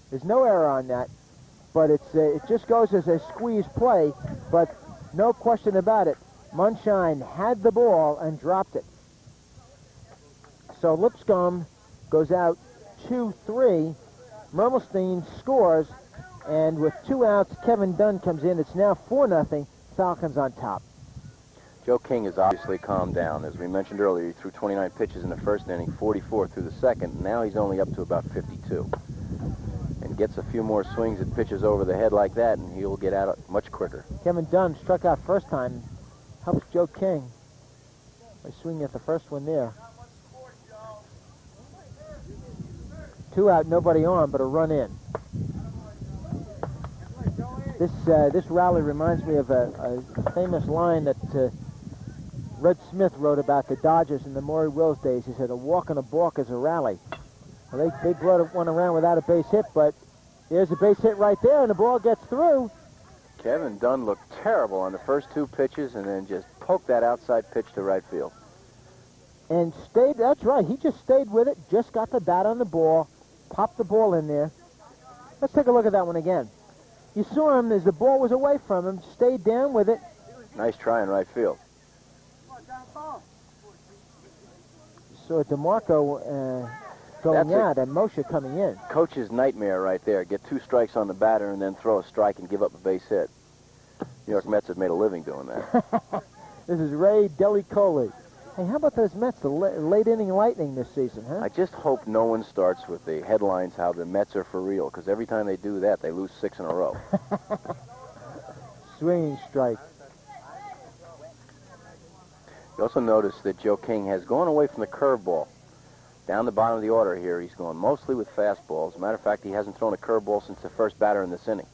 There's no error on that. But it just goes as a squeeze play. But no question about it. Munshine had the ball and dropped it. So Lipscomb goes out 2-3. Mermelstein scores. And with 2 outs, Kevin Dunn comes in. It's now 4-0. Falcons on top. Joe King has obviously calmed down. As we mentioned earlier, he threw 29 pitches in the first inning, 44 through the second. Now he's only up to about 52. And gets a few more swings and pitches over the head like that, and he'll get out much quicker. Kevin Dunn struck out first time. Helps Joe King by swinging at the first one there. 2 out, nobody on, but a run in. This rally reminds me of a famous line that Red Smith wrote about the Dodgers in the Maury Wills days. He said, a walk and a balk is a rally. Well, they brought one around without a base hit, but there's a base hit right there, and the ball gets through. Kevin Dunn looked terrible on the first 2 pitches and then just poked that outside pitch to right field. And stayed, that's right, he just stayed with it, just got the bat on the ball, popped the ball in there. Let's take a look at that one again. You saw him as the ball was away from him, stayed down with it. Nice try in right field. You saw DeMarco going out and Moshe coming in. Coach's nightmare right there. Get 2 strikes on the batter and then throw a strike and give up a base hit. New York Mets have made a living doing that. This is Ray Delicoli. Hey, how about those Mets, the late inning lightning this season, huh? I just hope no one starts with the headlines how the Mets are for real, because every time they do that, they lose 6 in a row. Swinging strike. You also notice that Joe King has gone away from the curveball. Down the bottom of the order here, he's going mostly with fastballs. As a matter of fact, he hasn't thrown a curveball since the first batter in this inning.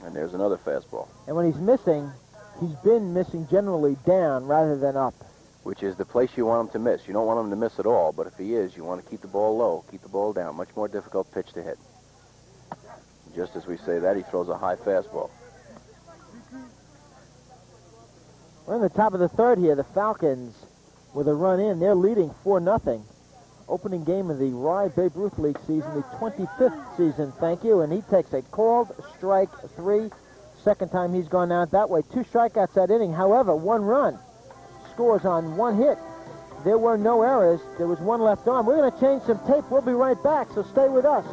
And there's another fastball. And when he's missing, he's been missing generally down rather than up. Which is the place you want him to miss. You don't want him to miss at all, but if he is, you want to keep the ball low, keep the ball down. Much more difficult pitch to hit. Just as we say that, he throws a high fastball. We're in the top of the third here. The Falcons with a run in. They're leading 4-0. Opening game of the Rye Babe Ruth League season, the 25th season, thank you. And he takes a called strike 3. Second time he's gone out that way. 2 strikeouts that inning. However, 1 run. Scores on 1 hit. There were no errors. There was 1 left on. We're going to change some tape. We'll be right back, so stay with us.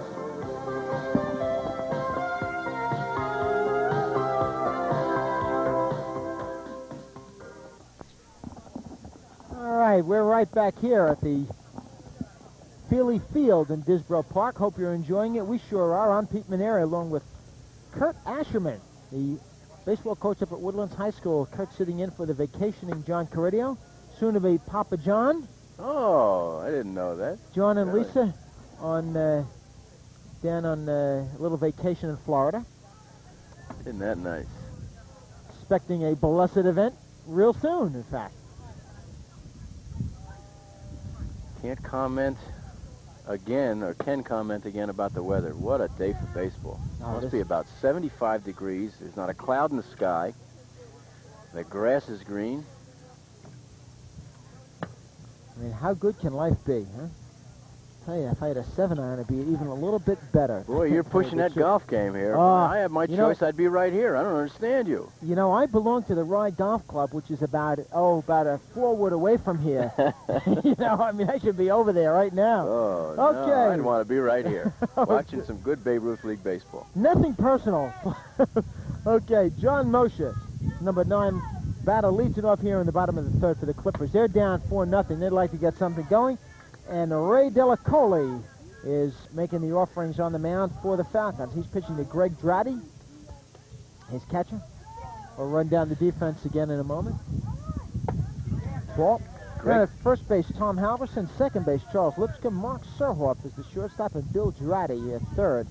All right, we're right back here at the Feely Field in Disbro Park. Hope you're enjoying it. We sure are. I'm Pete Maneri along with Kurt Asherman, the baseball coach up at Woodlands High School. Kurt sitting in for the vacationing John Caridio, soon to be Papa John. Oh, I didn't know that. John and Lisa on down on a little vacation in Florida. Isn't that nice? Expecting a blessed event real soon, in fact. Can't comment again, or can comment again about the weather. What a day for baseball. Must be about 75 degrees. There's not a cloud in the sky. The grass is green. I mean, how good can life be, huh? Tell you, if I had a 7-iron, it'd be even a little bit better. Boy, you're pushing that golf game here. I have my choice. I'd be right here. I don't understand you. You know, I belong to the Rye Golf Club, which is about a 4-wood away from here. You know, I mean, I should be over there right now. Oh, okay. No, I'd want to be right here, watching some good Babe Ruth League baseball. Nothing personal. Okay, John Moshe, number 9, batter leads it off here in the bottom of the third for the Clippers. They're down 4-0. They'd like to get something going. And Ray Delicoli is making the offerings on the mound for the Falcons. He's pitching to Greg Dratty, his catcher. We'll run down the defense again in a moment. Ball. Then at first base, Tom Halverson. Second base, Charles Lipscomb. Mark Surhoff is the shortstop, and Bill Dratty at third.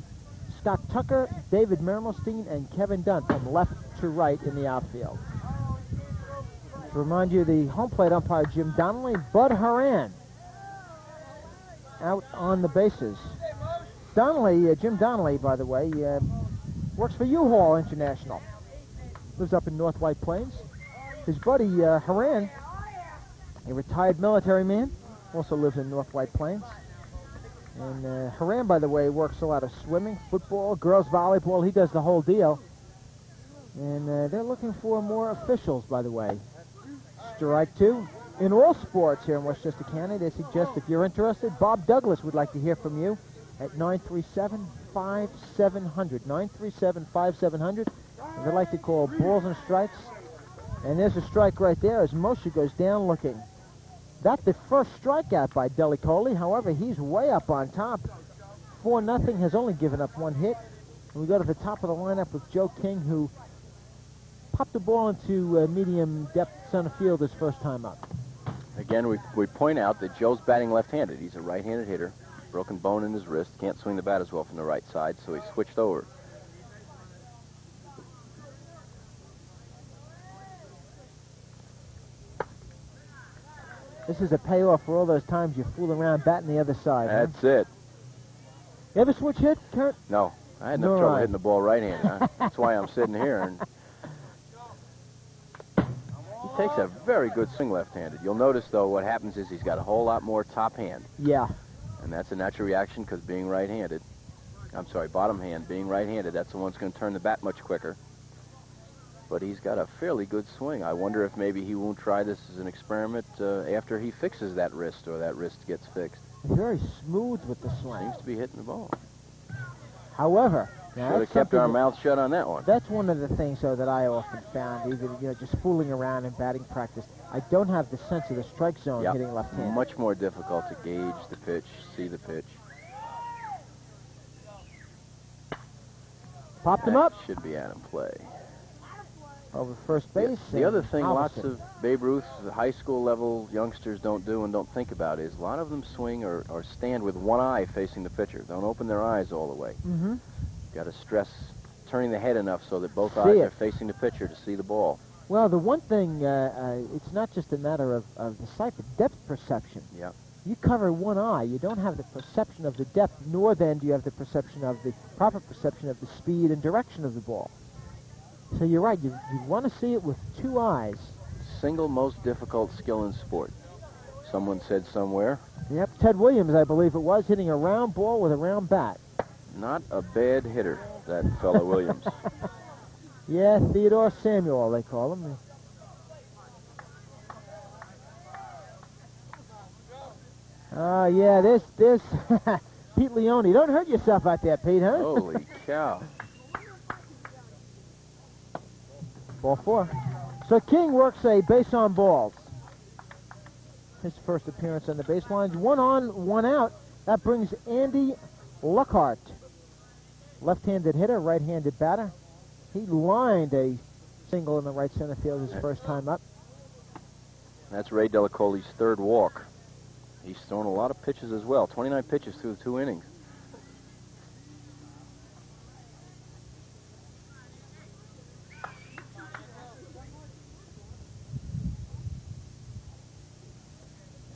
Scott Tucker, David Mermelstein, and Kevin Dunn from left to right in the outfield. To remind you, the home plate umpire, Jim Donnelly. Bud Horan out on the bases. Donnelly, Jim Donnelly, by the way, works for U-Haul International. Lives up in North White Plains. His buddy, Haran, a retired military man, also lives in North White Plains. And Haran, by the way, works a lot of swimming, football, girls volleyball. He does the whole deal. And they're looking for more officials, by the way. Strike two. In all sports here in Westchester County, they suggest if you're interested, Bob Douglas would like to hear from you at 937-5700. 937-5700. If they'd like to call balls and strikes. And there's a strike right there as Moshe goes down looking. That's the first strikeout by Delicoli. However, he's way up on top. 4-0, has only given up one hit. And we go to the top of the lineup with Joe King, who popped the ball into medium depth center field his first time up. Again, we point out that Joe's batting left-handed. He's a right-handed hitter. Broken bone in his wrist. Can't swing the bat as well from the right side, so he switched over. This is a payoff for all those times you fool around batting the other side. That's huh? it. You ever switch hit, Kurt? No. I had no trouble hitting the ball right-handed. That's why I'm sitting here. And he takes a very good swing left-handed. You'll notice, though, what happens is he's got a whole lot more top hand. Yeah. And that's a natural reaction because being right-handed, I'm sorry, bottom hand, being right-handed, that's the one that's going to turn the bat much quicker. But he's got a fairly good swing. I wonder if maybe he won't try this as an experiment after he fixes that wrist or that wrist gets fixed. Very smooth with the swing. Seems to be hitting the ball. However, should have kept our mouth shut on that one. That's one of the things, though, that I often found, even just fooling around in batting practice. I don't have the sense of the strike zone hitting left-handed. Much more difficult to gauge the pitch, see the pitch. Popped him up. Should be out in play. Over first base. The other thing lots of Babe Ruth, the high school level youngsters don't do and don't think about is a lot of them swing or stand with one eye facing the pitcher. Don't open their eyes all the way. Mm-hmm. Got to stress turning the head enough so that both eyes are facing the pitcher to see the ball. Well, the one thing, it's not just a matter of the sight, but depth perception. Yeah. You cover one eye, you don't have the perception of the depth, nor then do you have the perception of the proper perception of the speed and direction of the ball. So you're right, you want to see it with two eyes. Single most difficult skill in sport. Someone said somewhere. Yep, Ted Williams, I believe it was, hitting a round ball with a round bat. Not a bad hitter, that fellow Williams. Yeah, Theodore Samuel, they call him. Yeah, this Pete Leone. Don't hurt yourself out there, Pete, huh? Holy cow. Ball four. So King works a base on balls. His first appearance on the baselines. 1 on, 1 out. That brings Andy Luckhart. Left-handed hitter, right-handed batter. He lined a single in the right center field his first time up. That's Ray Delicoli's third walk. He's thrown a lot of pitches as well. 29 pitches through the 2 innings.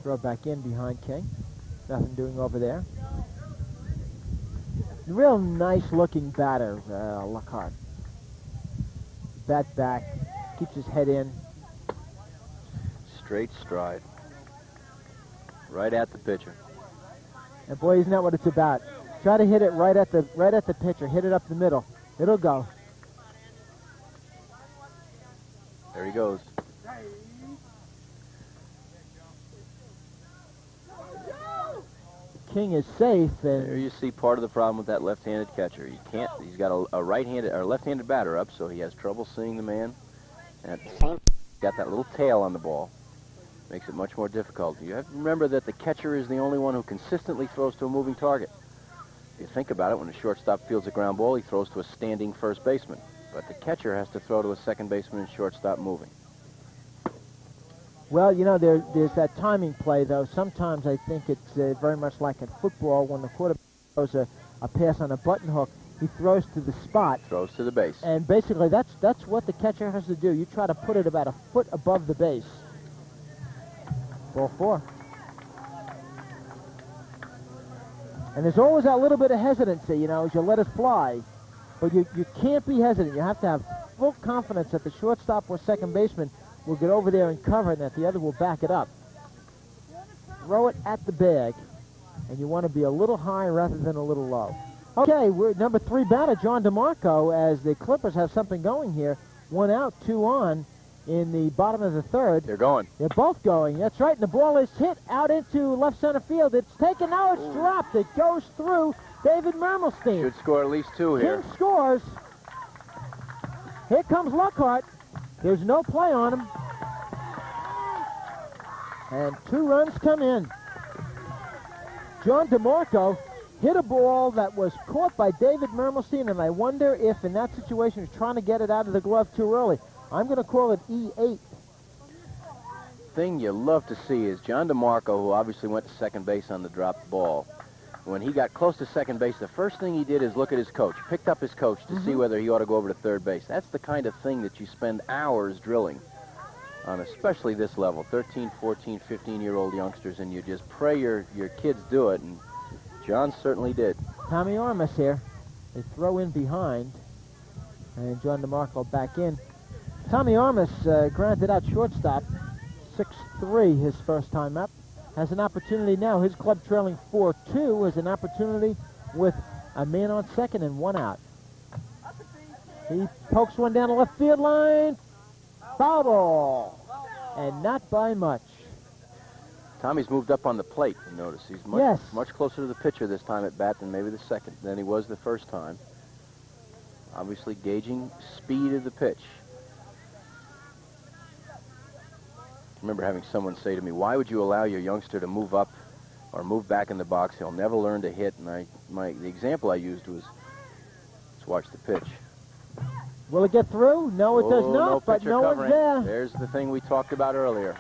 Throw back in behind King. Nothing doing over there. Real nice-looking batter, Luckhart. Bat back, keeps his head in. Straight stride. Right at the pitcher. And boy, isn't that what it's about? Try to hit it right at the pitcher. Hit it up the middle. It'll go. There he goes. King is safe. And there you see part of the problem with that left-handed catcher. You can't. He's got a right-handed or left-handed batter up, so he has trouble seeing the man. And at the same time, got that little tail on the ball. Makes it much more difficult. You have to remember that the catcher is the only one who consistently throws to a moving target. If you think about it, when a shortstop fields a ground ball, he throws to a standing first baseman. But the catcher has to throw to a second baseman and shortstop moving. Well, there's that timing play, though. Sometimes I think it's very much like in football when the quarterback throws a pass on a button hook. He throws to the spot. Throws to the base. And basically, that's what the catcher has to do. You try to put it about a foot above the base. Ball 4. And there's always that little bit of hesitancy, you know, as you let it fly. But you can't be hesitant. You have to have full confidence that the shortstop or second baseman will get over there and cover it, and that the other will back it up. Throw it at the bag, and you want to be a little high rather than a little low. Okay, we're number 3 batter, John DeMarco, as the Clippers have something going here. 1 out, 2 on in the bottom of the 3rd. They're going. They're both going. That's right, and the ball is hit out into left center field. It's taken, now it's dropped. It goes through David Mermelstein. Should score at least 2 here. King scores. Here comes Lockhart. There's no play on him. And 2 runs come in. John DeMarco hit a ball that was caught by David Mermelstein, and I wonder if in that situation he's trying to get it out of the glove too early. I'm going to call it E8. Thing you love to see is John DeMarco, who obviously went to second base on the dropped ball. When he got close to second base, the first thing he did is look at his coach, picked up his coach to see whether he ought to go over to third base. That's the kind of thing that you spend hours drilling on, especially this level, 13, 14, 15-year-old youngsters, and you just pray your kids do it, and John certainly did. Tommy Armas here. They throw in behind, and John DeMarco back in. Tommy Armas granted out shortstop, 6'3", his first time up. Has an opportunity now. His club trailing 4-2 has an opportunity with a man on second and 1 out. He pokes one down the left field line. Foul ball. And not by much. Tommy's moved up on the plate, you notice. He's much closer to the pitcher this time at bat than maybe the second than he was the first time. Obviously gauging speed of the pitch. I remember having someone say to me, why would you allow your youngster to move up or move back in the box? He'll never learn to hit. And the example I used was, let's watch the pitch. Will it get through? No, it does not, no, but no one's there. There's the thing we talked about earlier.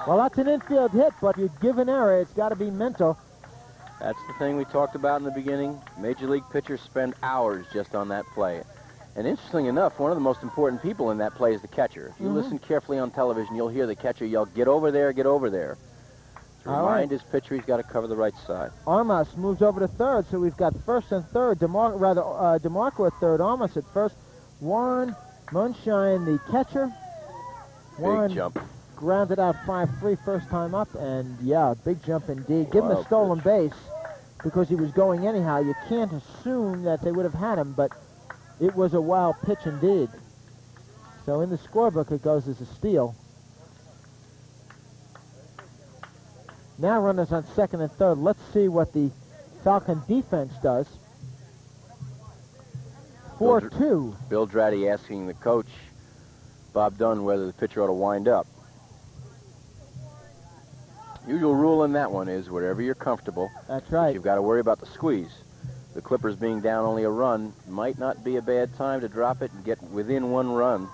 Well, that's an infield hit, but if you give an error, it's got to be mental. That's the thing we talked about in the beginning. Major League pitchers spend hours just on that play. And interestingly enough, one of the most important people in that play is the catcher. If you listen carefully on television, you'll hear the catcher yell, get over there, get over there. To remind his pitcher he's got to cover the right side. Armas moves over to third, so we've got first and third. DeMarco at third, Armas at first. Warren Munshine, the catcher. Big jump. Grounded out 5-3 first time up, and yeah, big jump indeed. Give him a stolen base because he was going anyhow. You can't assume that they would have had him, but it was a wild pitch indeed. So in the scorebook, it goes as a steal. Now runners on second and third. Let's see what the Falcon defense does. 4-2. Bill Dratty asking the coach, Bob Dunn, whether the pitcher ought to wind up. Usual rule in that one is wherever you're comfortable. That's right. You've got to worry about the squeeze. The Clippers being down only a run might not be a bad time to drop it and get within 1 run.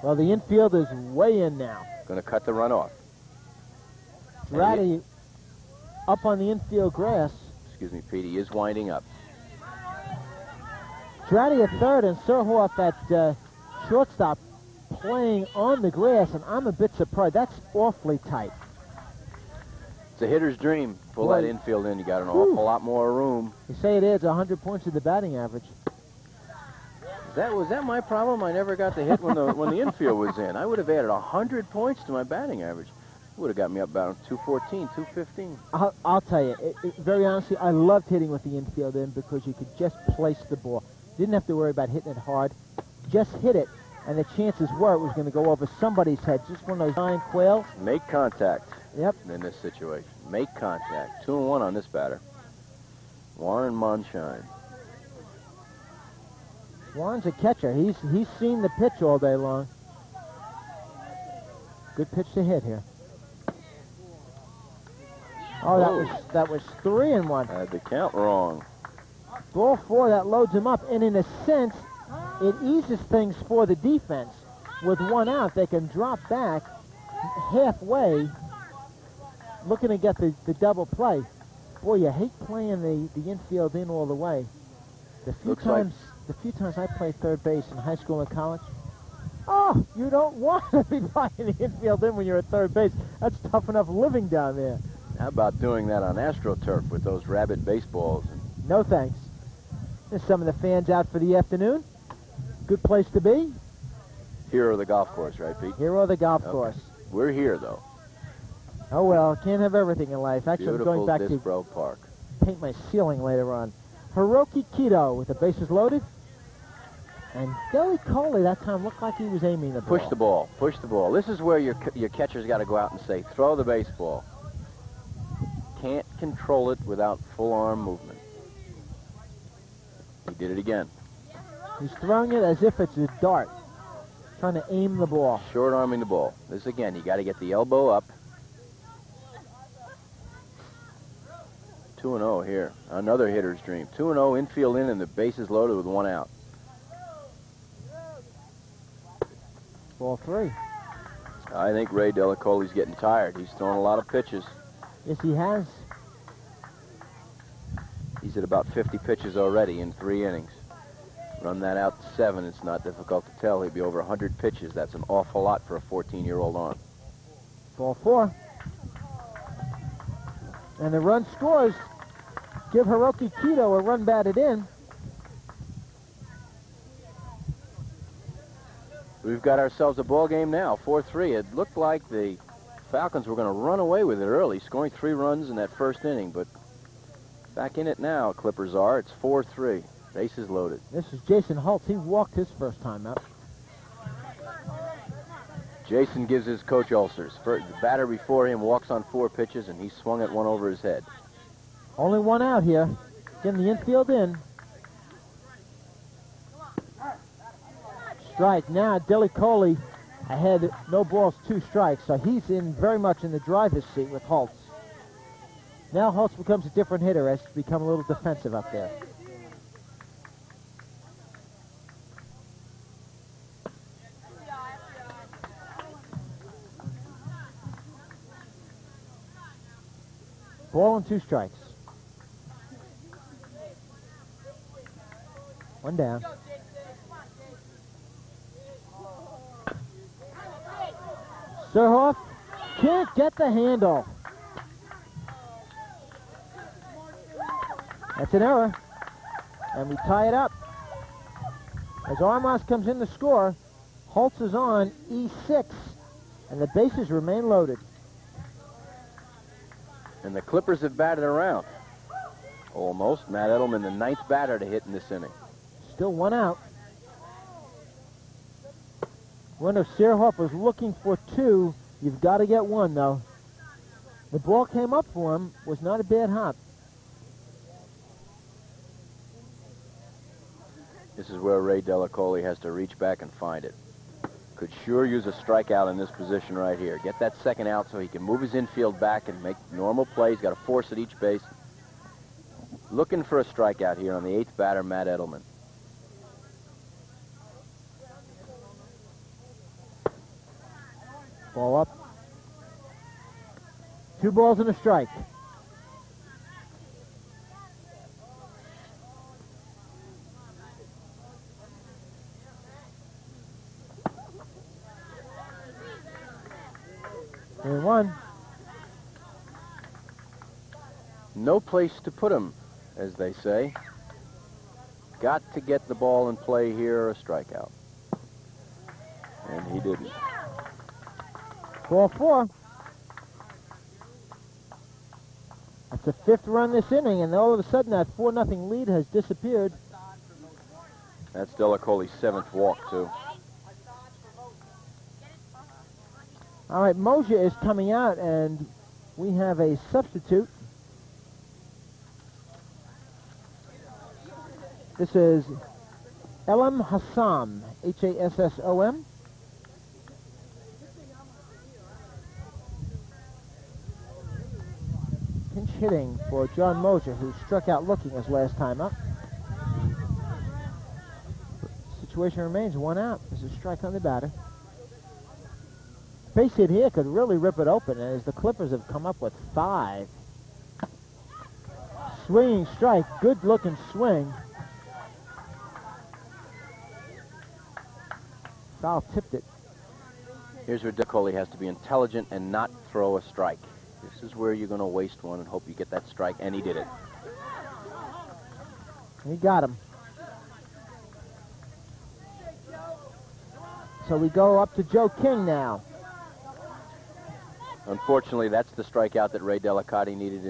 Well, the infield is way in now. Going to cut the run off. Dratty up on the infield grass. Excuse me, Pete, he is winding up. Dratty at third and Surhoff at shortstop playing on the grass, and I'm a bit surprised. That's awfully tight. It's a hitter's dream. Pull that infield in. You got an awful lot more room. You say it adds 100 points to the batting average. Was that my problem? I never got the hit when the infield was in. I would have added 100 points to my batting average. It would have got me up about 214, 215. I'll tell you, very honestly, I loved hitting with the infield in because you could just place the ball. Didn't have to worry about hitting it hard. Just hit it, and the chances were it was going to go over somebody's head. Just one of those giant quails. Make contact. Yep. In this situation. Make contact. 2-1 on this batter. Warren Munshine. Warren's a catcher. He's seen the pitch all day long. Good pitch to hit here. Oh, that was 3-1. Had the count wrong. Ball 4, that loads him up, and in a sense, it eases things for the defense. With 1 out, they can drop back halfway, looking to get the double play. Boy, you hate playing the infield in all the way. The few times I played third base in high school and college, oh, you don't want to be playing the infield in when you're at third base. That's tough enough living down there. How about doing that on AstroTurf with those rabbit baseballs? No thanks. There's some of the fans out for the afternoon. Good place to be. Hero of the golf course, right, Pete? Hero of the golf course. We're here, though. Oh, well, can't have everything in life. Actually, Beautiful I'm going back Disbro Park. to paint my ceiling later on. Hiroki Kido with the bases loaded. And Deli Coley that time looked like he was aiming the ball. Push the ball. Push the ball. This is where your catcher's got to go out and say, throw the baseball. Can't control it without full arm movement. He did it again. He's throwing it as if it's a dart, trying to aim the ball. Short arming the ball. This again, you got to get the elbow up. 2-0 here. Another hitter's dream. 2-0, infield in, and the bases loaded with 1 out. Ball 3. I think Ray Delacoli's getting tired. He's thrown a lot of pitches. Yes, he has. He's at about 50 pitches already in 3 innings. Run that out to 7. It's not difficult to tell. He'd be over 100 pitches. That's an awful lot for a 14-year-old arm. Ball 4. And the run scores. Give Hiroki Kido a run batted in. We've got ourselves a ball game now, 4-3. It looked like the Falcons were going to run away with it early, scoring 3 runs in that first inning, but back in it now, Clippers are. It's 4-3. Bases loaded. This is Jason Holtz. He walked his first time up. Jason gives his coach ulcers. The batter before him walks on 4 pitches, and he swung at one over his head. Only 1 out here. Getting the infield in. Strike. Now Deli Coley ahead, no balls, 2 strikes. So he's in very much in the driver's seat with Holtz. Now Holtz becomes a different hitter as he's become a little defensive up there. Ball and 2 strikes. 1 down. Surhoff can't get the handle. That's an error. And we tie it up. As Armas comes in to score, Holtz is on E6, and the bases remain loaded. And the Clippers have batted around. Almost. Matt Edelman, the 9th batter to hit in this inning. Still 1 out. Wonder if Surhoff was looking for 2. You've got to get 1, though. The ball came up for him. Was not a bad hop. This is where Ray Delacoli has to reach back and find it. Could sure use a strikeout in this position right here. Get that 2nd out so he can move his infield back and make normal plays. Got to force at each base. Looking for a strikeout here on the 8th batter, Matt Edelman. Ball up. 2 balls and a strike. And 1. No place to put him, as they say. Got to get the ball in play here or a strikeout. And he didn't. Ball 4. That's the 5th run this inning, and all of a sudden that 4-0 lead has disappeared. That's Delacoli's 7th walk, too. All right, Moja is coming out, and we have a substitute. This is Elam Hassam, H-A-S-S-O-M. Pinch hitting for John Moja, who struck out looking his last time up. Situation remains 1 out. There's a strike on the batter. Base hit here could really rip it open, as the Clippers have come up with 5. Swinging strike, good looking swing. Foul tipped it. Here's where Delacoli has to be intelligent and not throw a strike. If This is where you're going to waste one and hope you get that strike, and he did it. He got him. So we go up to Joe King now. Unfortunately, that's the strikeout that Ray Delicati needed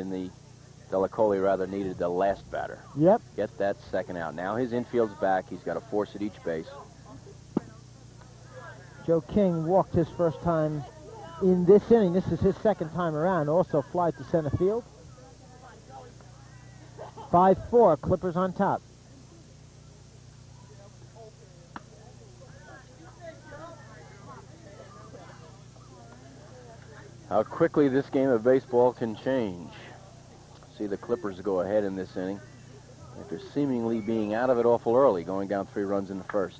Delicoli rather needed the last batter. Yep. Get that second out. Now his infield's back. He's got a force at each base. Joe King walked his first time in this inning. This is his second time around. Also fly to center field. 5-4, Clippers on top. How quickly this game of baseball can change. See the Clippers go ahead in this inning after seemingly being out of it awful early, going down 3 runs in the first.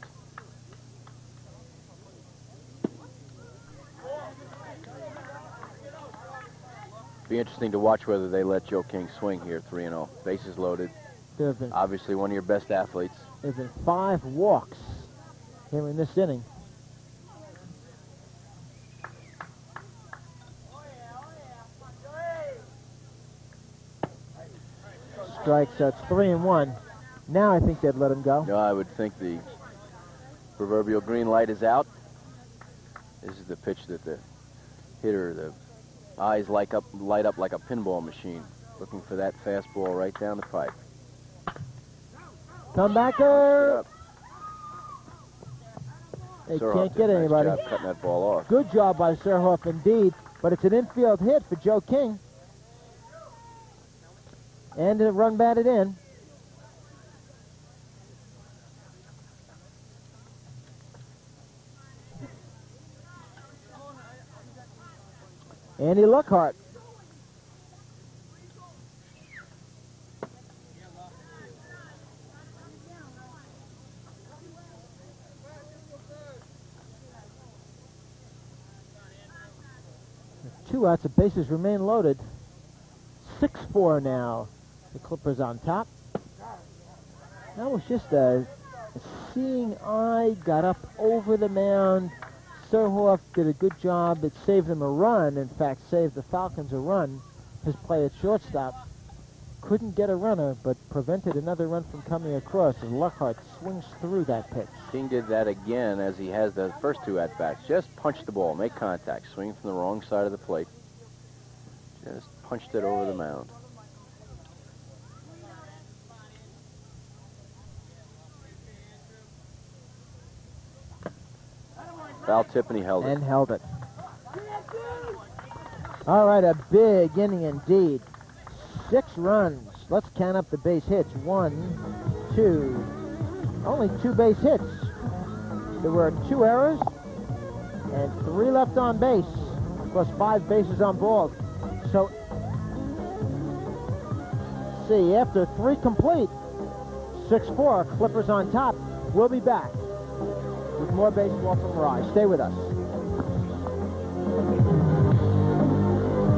Be interesting to watch whether they let Joe King swing here, 3-0. Bases loaded. Obviously one of your best athletes. There's been 5 walks here in this inning. Strikes, so it's 3-1. Now I think they'd let him go. No, I would think the proverbial green light is out. This is the pitch that the hitter, the eyes light up like a pinball machine, looking for that fastball right down the pipe. Comebacker. They can't get anybody. Nice job cutting that ball off. Good job by Surhoff indeed, but it's an infield hit for Joe King. And a run batted in. Andy Luckhart. Two outs, the bases remain loaded. 6-4 now. The Clippers on top. That was just a seeing eye, got up over the mound. Surhoff did a good job. It saved them a run. In fact, saved the Falcons a run. His play at shortstop. Couldn't get a runner, but prevented another run from coming across as Luckhart swings through that pitch. King did that again as he has the first 2 at-bats. Just punched the ball, make contact, swing from the wrong side of the plate. Just punched it over the mound. Foul tip, and he held it. And held it. All right, a big inning indeed. 6 runs. Let's count up the base hits. 1, 2. Only 2 base hits. There were 2 errors and 3 left on base, plus 5 bases on balls. So, see, after 3 complete, 6-4, Clippers on top. We'll be back with more baseball from Rye. Stay with us.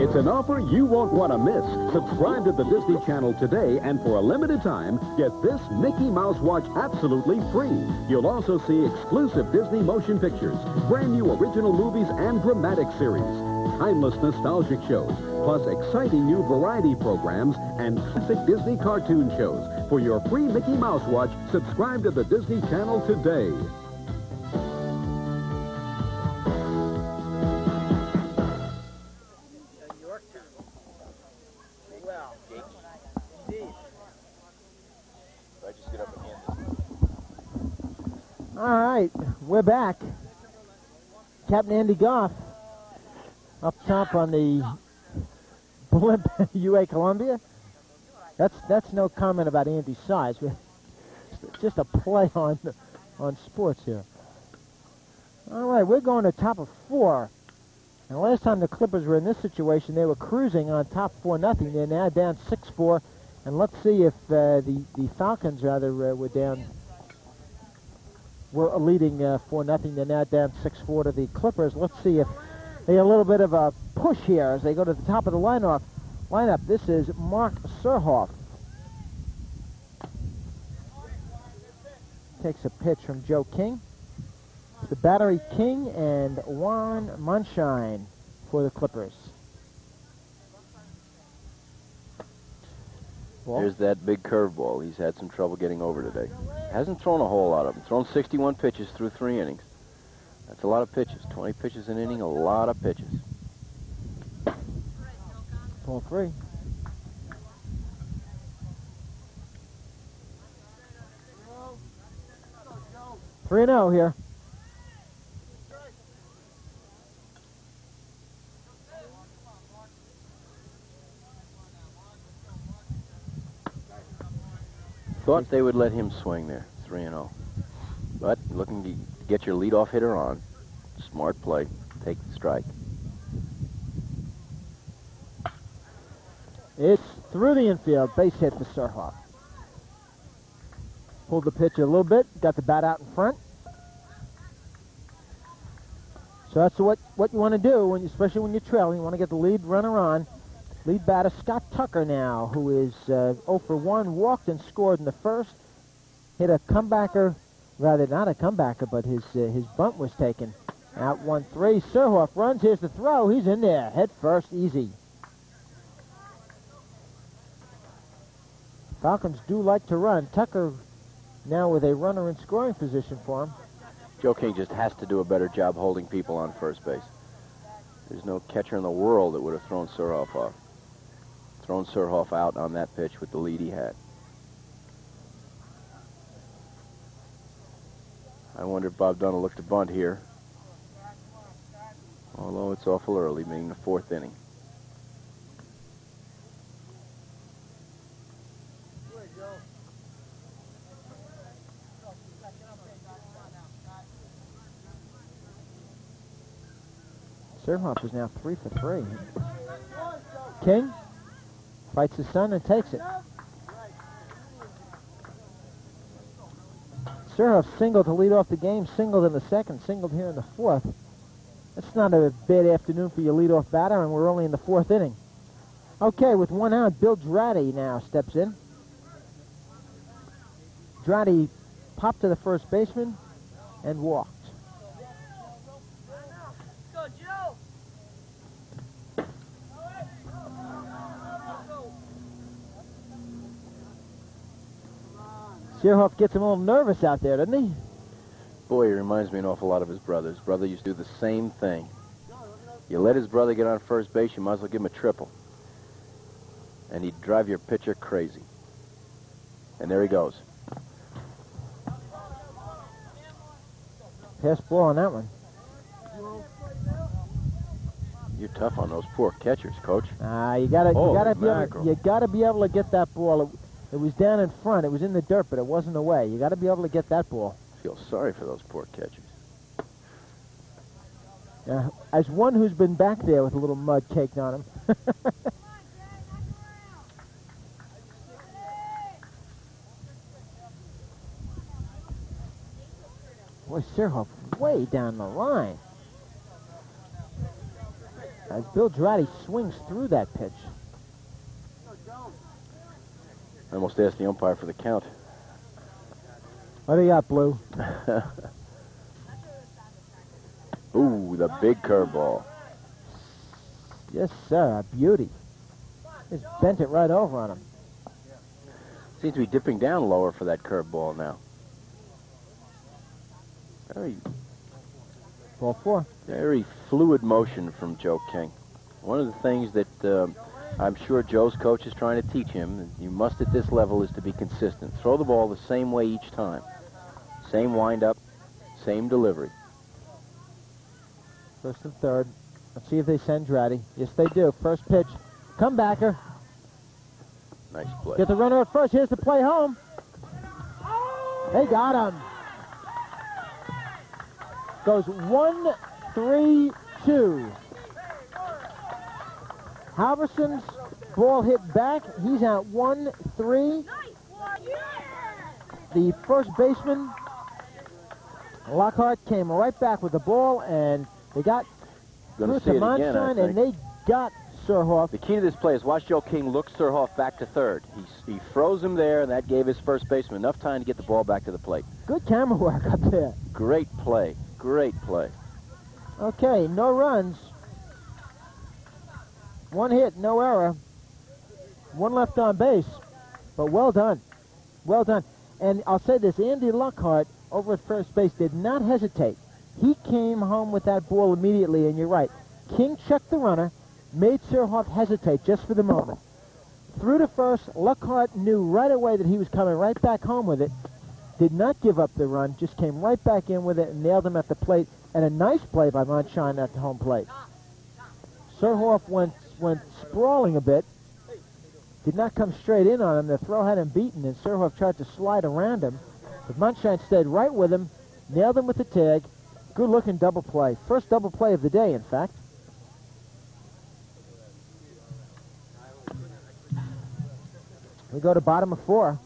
It's an offer you won't want to miss. Subscribe to the Disney Channel today, and for a limited time, get this Mickey Mouse watch absolutely free. You'll also see exclusive Disney motion pictures, brand new original movies, and dramatic series, timeless nostalgic shows, plus exciting new variety programs and classic Disney cartoon shows. For your free Mickey Mouse watch, subscribe to the Disney Channel today. All right, we're back. Captain Andy Goff up top on the blimp UA Columbia. That's no comment about Andy's size. Just a play on sports here. All right, we're going to top of 4. And last time the Clippers were in this situation, they were cruising on top 4-0. They're now down 6-4. And let's see if the Falcons rather were leading 4-0. They're now down 6-4 to the Clippers. Let's see if they get a little bit of a push here as they go to the top of the lineup. This is Mark Surhoff. Takes a pitch from Joe King. The battery King and Juan Munshine for the Clippers. Ball. Here's that big curveball. He's had some trouble getting over today. Hasn't thrown a whole lot of them. Thrown 61 pitches through 3 innings. That's a lot of pitches. 20 pitches an inning, a lot of pitches. Ball 3. Three and 0 here. Thought they would let him swing there, 3-0. But looking to get your leadoff hitter on. Smart play. Take the strike. It's through the infield. Base hit for Surhoff. Pulled the pitch a little bit. Got the bat out in front. So that's what you want to do, especially when you're trailing. You want to get the lead runner on. Lead batter Scott Tucker now, who is 0 for 1, walked and scored in the first. Hit a comebacker, rather not a comebacker, but his bunt was taken. Out 1-3. Surhoff runs. Here's the throw. He's in there. Head first, easy. Falcons do like to run. Tucker now with a runner in scoring position for him. Joe King just has to do a better job holding people on first base. There's no catcher in the world that would have thrown Surhoff off. Thrown Surhoff out on that pitch with the lead he had. I wonder if Bob Dunn will look to bunt here. Although it's awful early, meaning the 4th inning. Surhoff is now 3 for 3. King fights the sun and takes it. Surhoff singled to lead off the game, singled in the second, singled here in the 4th. That's not a bad afternoon for your leadoff batter, and we're only in the 4th inning. Okay, with 1 out, Bill Dratty now steps in. Dratty popped to the first baseman and walked. Surhoff gets him a little nervous out there, doesn't he? Boy, he reminds me an awful lot of his brother. His brother used to do the same thing. You let his brother get on first base, you might as well give him a triple. And he'd drive your pitcher crazy. And there he goes. Pass ball on that one. You're tough on those poor catchers, Coach. You gotta be able to get that ball. It was down in front. It was in the dirt, but it wasn't away. You got to be able to get that ball. Feel sorry for those poor catchers. As one who's been back there with a little mud caked on him. Boy, Surhoff way down the line. As Bill Dratty swings through that pitch. I almost asked the umpire for the count. What do you got, Blue? Ooh, the big curveball. Yes, sir. A beauty. Just bent it right over on him. Seems to be dipping down lower for that curveball now. Ball 4. Very fluid motion from Joe King. One of the things that I'm sure Joe's coach is trying to teach him, you must at this level, is to be consistent. Throw the ball the same way each time. Same wind-up, same delivery. First and third. Let's see if they send Dratty. Yes, they do. First pitch. Comebacker. Nice play. Get the runner at first. Here's the play home. They got him. Goes 1-3-2. Halverson's ball hit back. He's out 1-3. The first baseman, Lockhart, came right back with the ball, and they got Ruth to Monstein, and they got Surhoff. The key to this play is watch Joe King look Surhoff back to third. He froze him there, and that gave his first baseman enough time to get the ball back to the plate. Good camera work up there. Great play. Great play. Okay, no runs. 1 hit, no error. 1 left on base. But well done. Well done. And I'll say this, Andy Lockhart over at first base did not hesitate. He came home with that ball immediately, and you're right. King checked the runner, made Surhoff hesitate just for the moment. Through to first, Lockhart knew right away that he was coming right back home with it. Did not give up the run, just came right back in with it and nailed him at the plate. And a nice play by Monshine at the home plate. Surhoff went sprawling a bit. Did not come straight in on him. The throw had him beaten, and Surhoff tried to slide around him. But Monshine stayed right with him, nailed him with the tag. Good-looking double play. First double play of the day, in fact. We go to bottom of 4.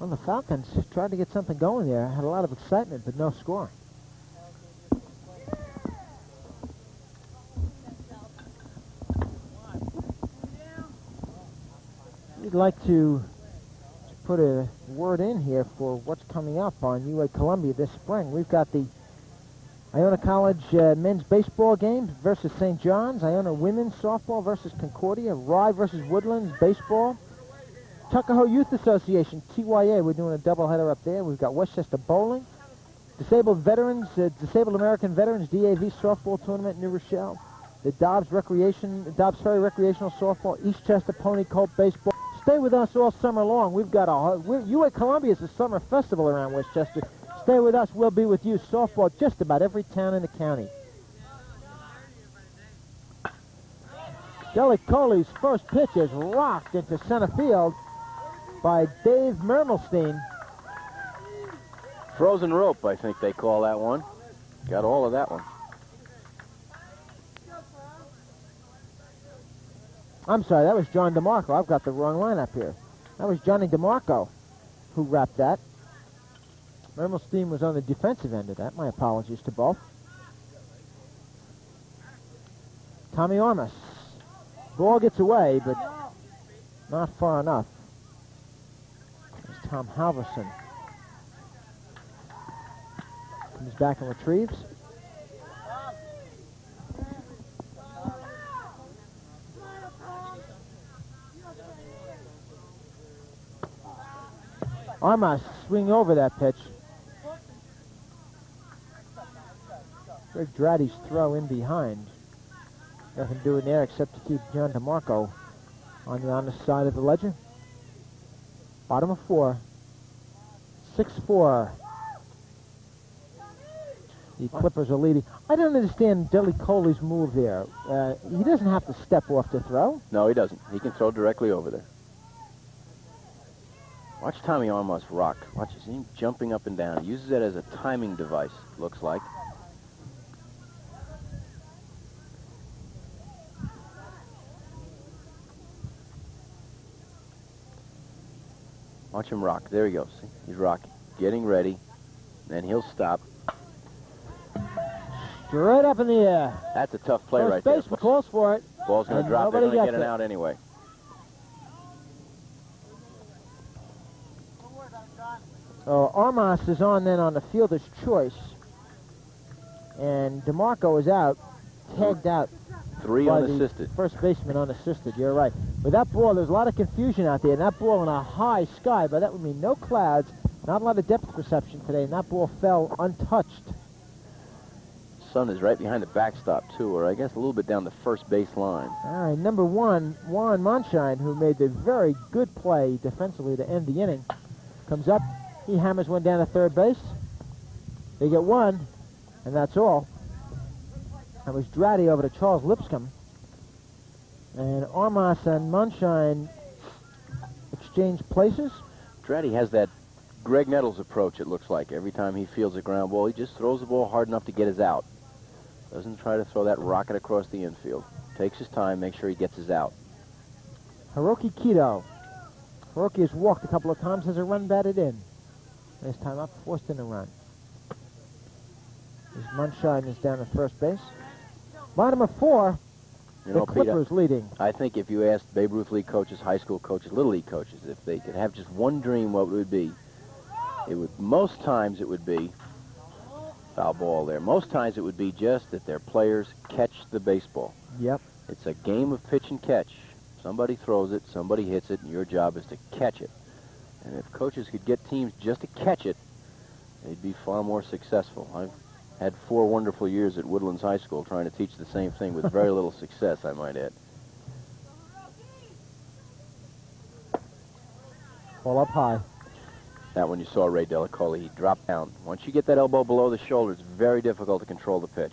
Well, the Falcons tried to get something going there. Had a lot of excitement, but no score. We'd like to put a word in here for what's coming up on UA Columbia this spring. We've got the Iona College men's baseball game versus St. John's, Iona women's softball versus Concordia, Rye versus Woodlands baseball, Tuckahoe Youth Association, TYA, we're doing a doubleheader up there. We've got Westchester Bowling, Disabled Veterans, Disabled American Veterans, DAV softball tournament, New Rochelle, the Dobbs Ferry Recreational Softball, Eastchester Pony Colt Baseball. Stay with us all summer long. We've got UA Columbia is a summer festival around Westchester. Stay with us. We'll be with you. Softball just about every town in the county. Delicole's first pitch is rocked into center field by Dave Mermelstein. Frozen rope, I think they call that one. Got all of that one. I'm sorry, that was John DeMarco. I've got the wrong line up here. That was Johnny DeMarco who wrapped that. Mermelstein was on the defensive end of that. My apologies to both. Tommy Ormus. Ball gets away, but not far enough. There's Tom Halverson. Comes back and retrieves. Armas swing over that pitch. Greg Dratty's throw in behind. Nothing doing there except to keep John DeMarco on the honest side of the ledger. Bottom of 4. 6-4. The Clippers are leading. I don't understand Delicole's move there. He doesn't have to step off to throw. No, he doesn't. He can throw directly over there. Watch Tommy Armas rock. Watch him jumping up and down. He uses it as a timing device, looks like. Watch him rock. There he goes. See? He's rocking. Getting ready. Then he'll stop. Straight up in the air. That's a tough play right there. Baseman calls for it. Ball's going to drop. They're going to get it out anyway. So Armas is on then on the fielder's choice. And DeMarco is out, tagged out. 3 unassisted. First baseman unassisted, you're right. With that ball, there's a lot of confusion out there. And that ball in a high sky, but that would mean no clouds, not a lot of depth perception today. And that ball fell untouched. Sun is right behind the backstop, too, or I guess a little bit down the first base line. All right, number 1, Warren Monshine, who made the very good play defensively to end the inning, comes up. He hammers one down to third base. They get one, and that's all. That was Dratty over to Charles Lipscomb. And Armas and Monshine exchange places. Dratty has that Greg Nettles approach, it looks like. Every time he fields a ground ball, he just throws the ball hard enough to get his out. Doesn't try to throw that rocket across the infield. Takes his time, makes sure he gets his out. Hiroki Kido. Hiroki has walked a couple of times, has a run batted in. This time up, forced in a run. As Monshine is down at first base. Bottom of 4, the Clippers leading. I think if you asked Babe Ruth League coaches, high school coaches, Little League coaches, if they could have just one dream, what would it be? Most times it would be foul ball there. Most times it would be just that their players catch the baseball. Yep. It's a game of pitch and catch. Somebody throws it, somebody hits it, and your job is to catch it. And if coaches could get teams just to catch it, they'd be far more successful. I've had 4 wonderful years at Woodlands High School trying to teach the same thing with very little success, I might add. Ball up high. That one you saw Ray Delacoli. He dropped down. Once you get that elbow below the shoulder, it's very difficult to control the pitch.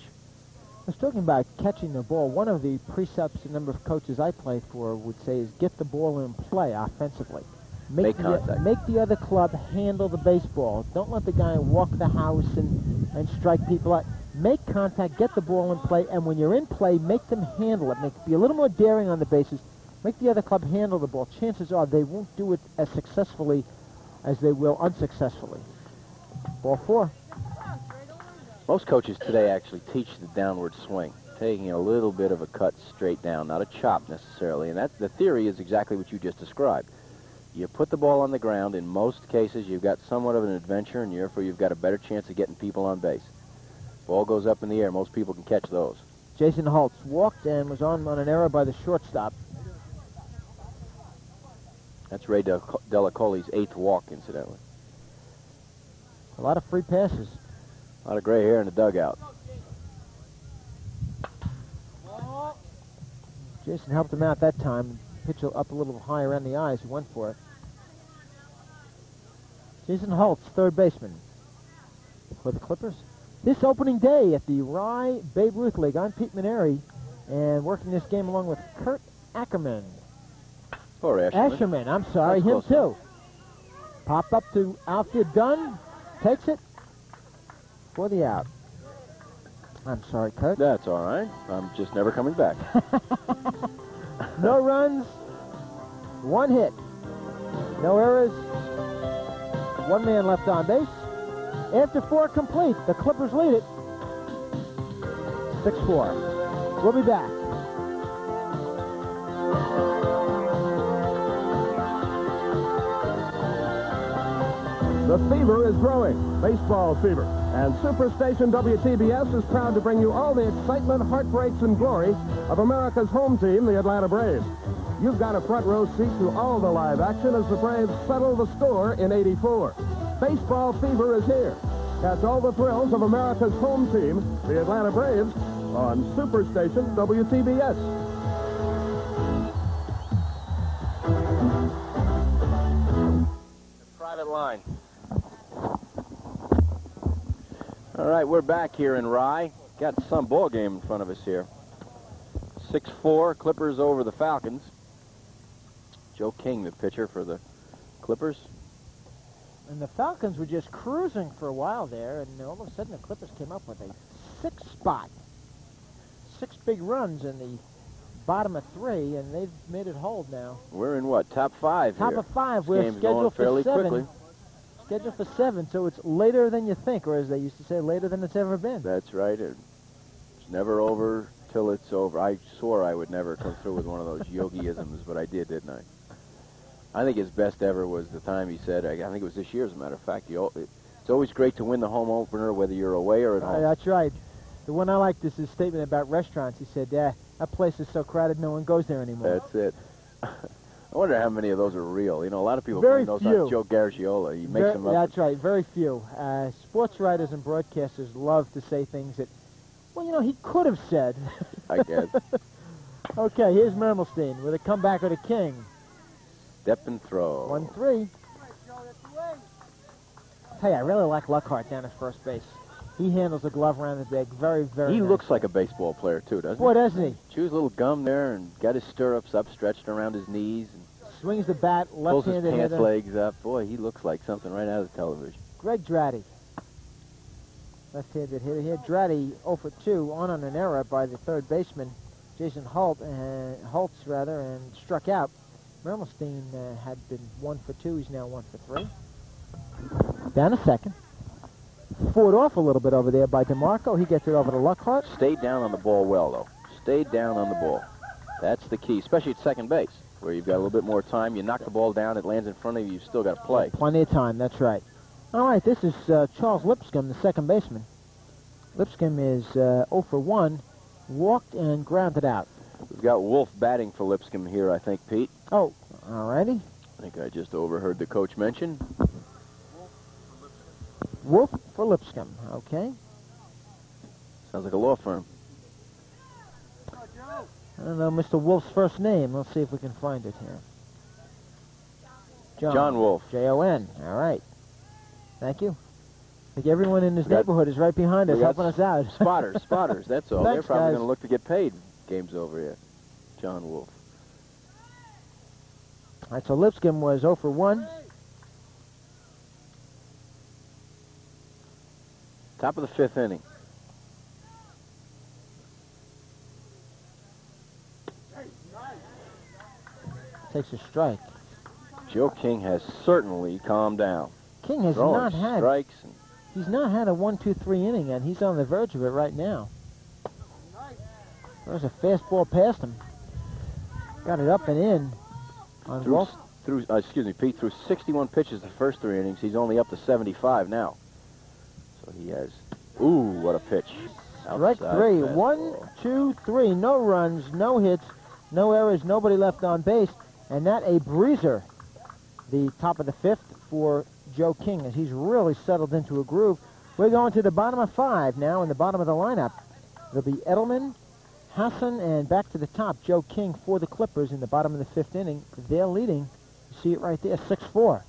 I was talking about catching the ball. One of the precepts a number of coaches I played for would say is get the ball in play offensively. Make contact. Make the other club handle the baseball. Don't let the guy walk the house and strike people out. Make contact, get the ball in play, and when you're in play, make them handle it. Be a little more daring on the bases. Make the other club handle the ball. Chances are they won't do it as successfully as they will unsuccessfully. Ball 4. Most coaches today actually teach the downward swing, taking a little bit of a cut straight down, not a chop necessarily. And the theory is exactly what you just described. You put the ball on the ground. In most cases, you've got somewhat of an adventure, and therefore you've got a better chance of getting people on base. Ball goes up in the air. Most people can catch those. Jason Holtz walked and was on an error by the shortstop. That's Ray Delacoli's 8th walk, incidentally. A lot of free passes. A lot of gray hair in the dugout. Jason helped him out that time. Pitch up a little high around the eyes. He went for it. Jason Holtz, third baseman for the Clippers. This opening day at the Rye Babe Ruth League, I'm Pete Maneri, and working this game along with Kurt Ackerman. Or Asherman, I'm sorry, him too. Pop up to outfield, Dunn, takes it for the out. I'm sorry, Kurt. That's all right. I'm just never coming back. No runs, 1 hit. No errors, 1 man left on base. After 4 complete, the Clippers lead it 6-4. We'll be back. The fever is growing, baseball fever. And Superstation WTBS is proud to bring you all the excitement, heartbreaks, and glory of America's home team, the Atlanta Braves. You've got a front row seat to all the live action as the Braves settle the score in '84. Baseball fever is here. Catch all the thrills of America's home team, the Atlanta Braves, on Superstation WTBS. Private line. All right, we're back here in Rye. Got some ball game in front of us here. 6-4, Clippers over the Falcons. Joe King, the pitcher for the Clippers. And the Falcons were just cruising for a while there, and all of a sudden the Clippers came up with a 6 spot. 6 big runs in the bottom of 3, and they've made it hold now. We're in what, top 5 Top here? of 5. This We're game's scheduled going fairly for 7. quickly. Scheduled for 7, so it's later than you think, or as they used to say, later than it's ever been. That's right. It's never over till it's over. I swore I would never come through with one of those yogi-isms, but I did, didn't I? I think his best ever was the time he said, I think it was this year, as a matter of fact, it's always great to win the home opener, whether you're away or at home. That's right. The one I liked is his statement about restaurants. He said, that place is so crowded, no one goes there anymore. That's it. I wonder how many of those are real. You know, a lot of people Very blame those few. on Joe Garagiola. He makes them up. That's right, very few. Sports writers and broadcasters love to say things that, well, you know, he could have said. I guess. Okay, here's Mermelstein with a comeback with a king. Step and throw. 1-3. Hey, I really like Luckhart down at first base. He handles the glove around the bag very, very He nice. looks like a baseball player, too, doesn't he? Boy, doesn't he? Chews a little gum there and got his stirrups up, stretched around his knees. And Swings the bat, pulls his left-handed pants hitter. legs up. Boy, he looks like something right out of the television. Greg Dratty. Left-handed hitter here. Dratty 0 for 2 on an error by the third baseman, Jason Holtz, and struck out. Mermelstein had been 1 for 2. He's now 1 for 3. Down to second. Fought off a little bit over there by DeMarco. He gets it over to Luckhart. Stayed down on the ball well, though. Stayed down on the ball. That's the key, especially at second base, where you've got a little bit more time. You knock the ball down, it lands in front of you, you've still got to play. Plenty of time, that's right. All right, this is Charles Lipscomb, the second baseman. Lipscomb is 0 for 1, walked and grounded out. We've got Wolf batting for Lipscomb here, I think, Pete. Oh, all righty. I think I just overheard the coach mention. Wolf for Lipscomb. Okay. Sounds like a law firm. I don't know Mr. Wolf's first name. Let's see if we can find it here. John Wolf. J-O-N. All right. Thank you. I think everyone in this neighborhood is right behind us, helping us out. Spotters, that's all. Thanks, They're probably guys. going to look to get paid. Game's over here. John Wolf. All right, so Lipscomb was 0 for 1. Top of the 5th inning. Takes a strike. Joe King has certainly calmed down. King has Throwing not had strikes. And he's not had a 1, 2, 3 inning, and he's on the verge of it right now. There's a fastball past him. Got it up and in on Wolf. Pete, threw 61 pitches the first 3 innings. He's only up to 75 now. So he has, what a pitch. Strike Outside 3. fastball. 1, 2, 3. No runs, no hits, no errors, nobody left on base. And that a breezer. The top of the 5th for Joe King as he's really settled into a groove. We're going to the bottom of 5 now in the bottom of the lineup. It'll be Edelman, Hassan, and back to the top, Joe King for the Clippers in the bottom of the 5th inning. They're leading. You see it right there, 6-4.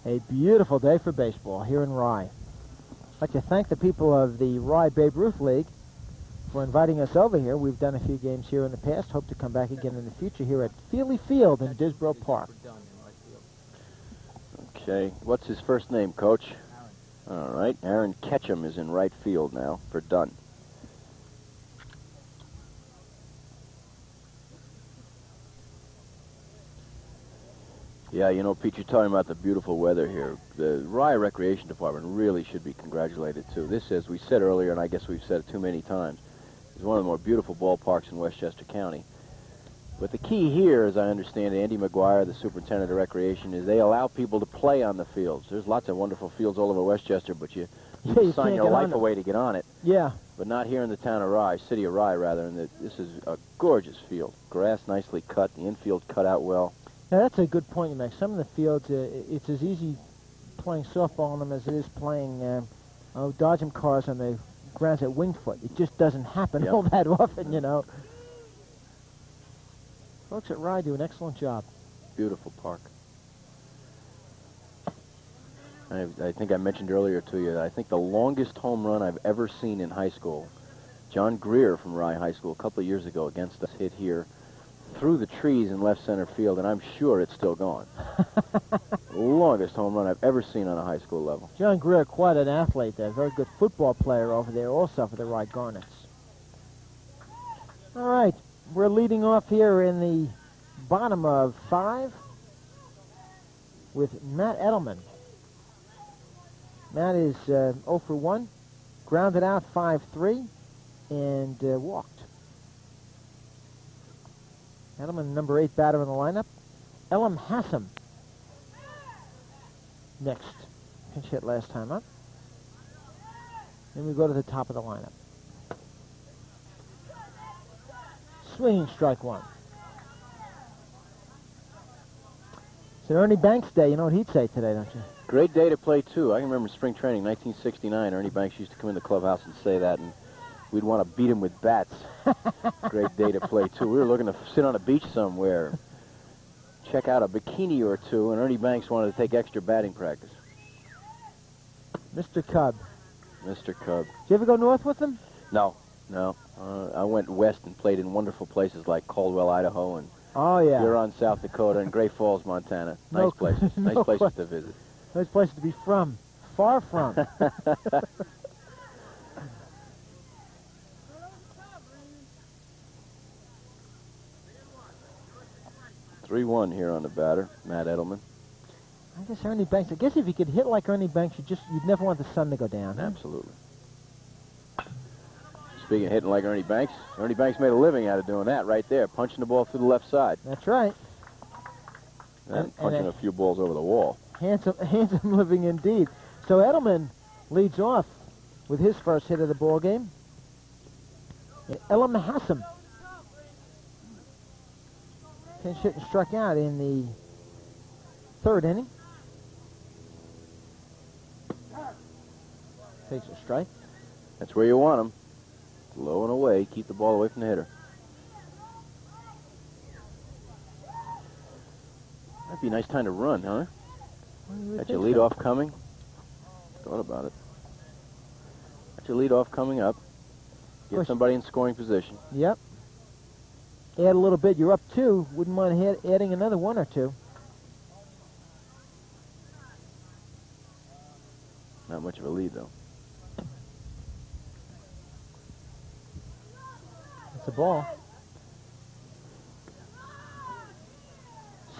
A beautiful day for baseball here in Rye. I'd like to thank the people of the Rye Babe Ruth League for inviting us over here. We've done a few games here in the past. Hope to come back again in the future here at Feely Field in Disbro Park. Okay, what's his first name, Coach? All right, Aaron Ketchum is in right field now for Dunn. Yeah, you know, Pete, you're talking about the beautiful weather here. The Rye Recreation Department really should be congratulated, too. This, as we said earlier, and I guess we've said it too many times, is one of the more beautiful ballparks in Westchester County. But the key here, as I understand it, Andy McGuire, the superintendent of recreation, is they allow people to play on the fields. There's lots of wonderful fields all over Westchester, but you You sign can't your get life on it. away to get on it. Yeah. But not here in the town of Rye, city of Rye, rather. And this is a gorgeous field. Grass nicely cut, the infield cut out well. Now, that's a good point you make. Some of the fields, it's as easy playing softball on them as it is playing dodging cars on the grounds at Wingfoot. It just doesn't happen all that often, you know. Folks at Rye do an excellent job. Beautiful park. I think I mentioned earlier to you that I think the longest home run I've ever seen in high school, John Greer from Rye High School a couple of years ago against us, hit here through the trees in left center field, and I'm sure it's still going. Longest home run I've ever seen on a high school level. John Greer, quite an athlete, a very good football player over there also for the Rye Garnets. All right, we're leading off here in the bottom of 5 with Matt Edelman. Matt is 0 for 1, grounded out 5-3, and walked. Edelman, number 8 batter in the lineup. Elam Hassam next. Pinch hit last time up. Then we go to the top of the lineup. Swinging strike 1. It's an Ernie Banks day. You know what he'd say today, don't you? Great day to play, too. I can remember spring training, 1969. Ernie Banks used to come in the clubhouse and say that, and we'd want to beat him with bats. Great day to play, too. We were looking to sit on a beach somewhere, check out a bikini or two, and Ernie Banks wanted to take extra batting practice. Mr. Cub. Mr. Cub. Did you ever go north with him? No. I went west and played in wonderful places like Caldwell, Idaho, and Huron, South Dakota, and Great Falls, Montana. Nice places. Nice places to visit. Nice places to be from. Far from. 3-1 here on the batter, Matt Edelman. I guess Ernie Banks. I guess if you could hit like Ernie Banks, you'd never want the sun to go down. Huh? Absolutely. Speaking of hitting like Ernie Banks made a living out of doing that right there, punching the ball through the left side. That's right. And punching a few balls over the wall. Handsome living indeed. So Edelman leads off with his first hit of the ball game. Elam Hassan pinch hit and struck out in the third inning. Takes a strike. That's where you want him. Low and away. Keep the ball away from the hitter. Might be a nice time to run, huh? Got your leadoff coming. Thought about it. Got your leadoff coming up. Get somebody in scoring position. Yep. Add a little bit. You're up 2. Wouldn't mind adding another 1 or 2. Not much of a lead, though. It's a ball.